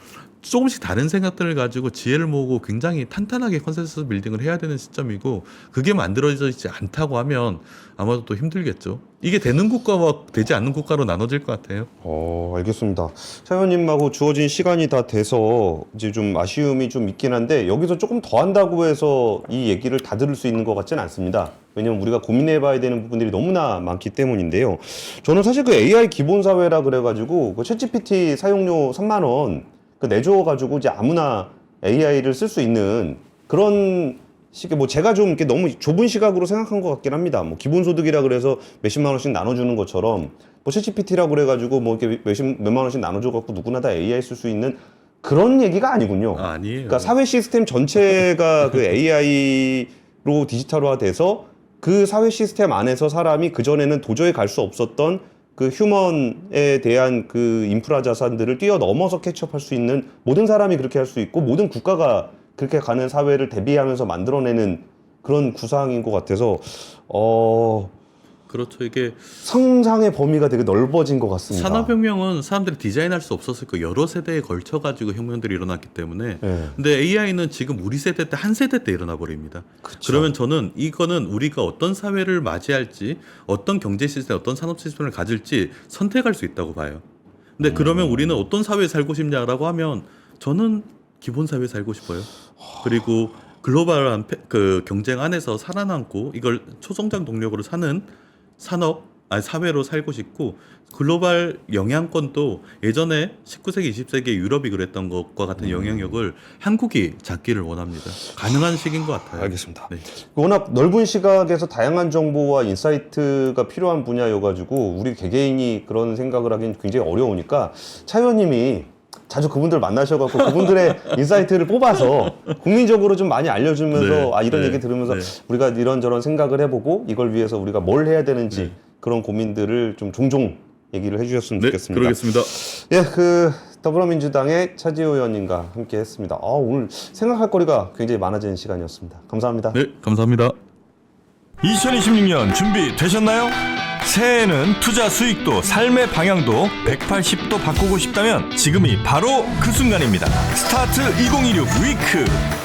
조금씩 다른 생각들을 가지고 지혜를 모으고 굉장히 탄탄하게 컨센서스 빌딩을 해야 되는 시점이고, 그게 만들어지지 않다고 하면 아마도 또 힘들겠죠. 이게 되는 국가와 되지 않는 국가로 나눠질 것 같아요. 알겠습니다. 차 의원님하고 주어진 시간이 다 돼서 이제 좀 아쉬움이 좀 있긴 한데, 여기서 조금 더 한다고 해서 이 얘기를 다 들을 수 있는 것 같지는 않습니다. 왜냐면 우리가 고민해 봐야 되는 부분들이 너무나 많기 때문인데요. 저는 사실 그 AI 기본 사회라 그래가지고 그 챗GPT 사용료 3만 원 그 내줘가지고 이제 아무나 AI를 쓸 수 있는 그런 식의, 뭐 제가 좀 이렇게 너무 좁은 시각으로 생각한 것 같긴 합니다. 뭐 기본소득이라 그래서 몇십만 원씩 나눠주는 것처럼 뭐 챗GPT라고 그래가지고 뭐 이렇게 몇만 원씩 나눠줘갖고 누구나 다 AI 쓸 수 있는 그런 얘기가 아니군요. 아니에요. 그러니까 사회 시스템 전체가 그 AI로 디지털화돼서 그 사회 시스템 안에서 사람이 그전에는 도저히 갈 수 없었던 그 휴먼에 대한 그 인프라 자산들을 뛰어넘어서 캐치업할 수 있는, 모든 사람이 그렇게 할 수 있고 모든 국가가 그렇게 가는 사회를 대비하면서 만들어내는 그런 구상인 것 같아서 그렇죠. 이게 상상의 범위가 되게 넓어진 것 같습니다. 산업혁명은 사람들이 디자인할 수 없었을 거 여러 세대에 걸쳐가지고 혁명들이 일어났기 때문에. 네. 근데 AI는 지금 우리 세대 때 한 세대 때 일어나 버립니다. 그쵸. 그러면 저는 이거는 우리가 어떤 사회를 맞이할지, 어떤 경제 시스템, 어떤 산업 시스템을 가질지 선택할 수 있다고 봐요. 근데 그러면 우리는 어떤 사회에 살고 싶냐라고 하면 저는 기본 사회에 살고 싶어요. 그리고 글로벌한 그 경쟁 안에서 살아남고 이걸 초성장 동력으로 사는 사회로 살고 싶고, 글로벌 영향권도 예전에 19세기, 20세기 유럽이 그랬던 것과 같은 영향력을 한국이 잡기를 원합니다. 가능한 시기인 것 같아요. 알겠습니다. 네. 워낙 넓은 시각에서 다양한 정보와 인사이트가 필요한 분야여가지고 우리 개개인이 그런 생각을 하긴 굉장히 어려우니까 차 의원님이 자주 그분들 만나셔갖고 그분들의 인사이트를 뽑아서 국민적으로 좀 많이 알려주면서 네, 이런 네, 얘기 들으면서 네. 우리가 이런저런 생각을 해보고 이걸 위해서 우리가 뭘 해야 되는지 네. 그런 고민들을 좀 종종 얘기를 해주셨으면 네, 좋겠습니다. 그러겠습니다. 예, 그 더불어민주당의 차지호 의원님과 함께 했습니다. 오늘 생각할 거리가 굉장히 많아지는 시간이었습니다. 감사합니다. 네, 감사합니다. 2026년 준비되셨나요? 새해에는 투자 수익도 삶의 방향도 180도 바꾸고 싶다면 지금이 바로 그 순간입니다. 스타트 2026 위크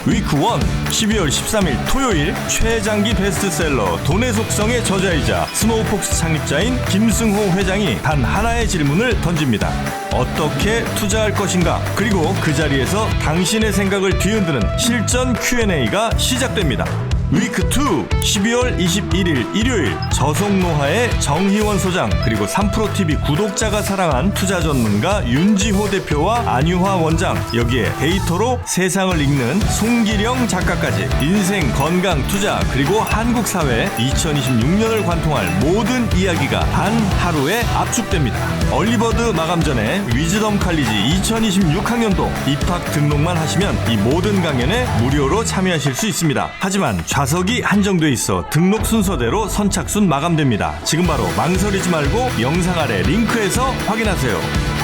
1 12월 13일 토요일 최장기 베스트셀러 돈의 속성의 저자이자 스노우폭스 창립자인 김승호 회장이 단 하나의 질문을 던집니다. 어떻게 투자할 것인가? 그리고 그 자리에서 당신의 생각을 뒤흔드는 실전 Q&A가 시작됩니다. 위크2 12월 21일 일요일 저속노화의 정희원 소장 그리고 3프로TV 구독자가 사랑한 투자 전문가 윤지호 대표와 안유화 원장, 여기에 데이터로 세상을 읽는 송기령 작가까지 인생, 건강, 투자 그리고 한국 사회 2026년을 관통할 모든 이야기가 단 하루에 압축됩니다. 얼리버드 마감 전에 위즈덤 칼리지 2026학년도 입학 등록만 하시면 이 모든 강연에 무료로 참여하실 수 있습니다. 하지만 좌석이 한정돼 있어 등록 순서대로 선착순 마감됩니다. 지금 바로 망설이지 말고 영상 아래 링크에서 확인하세요.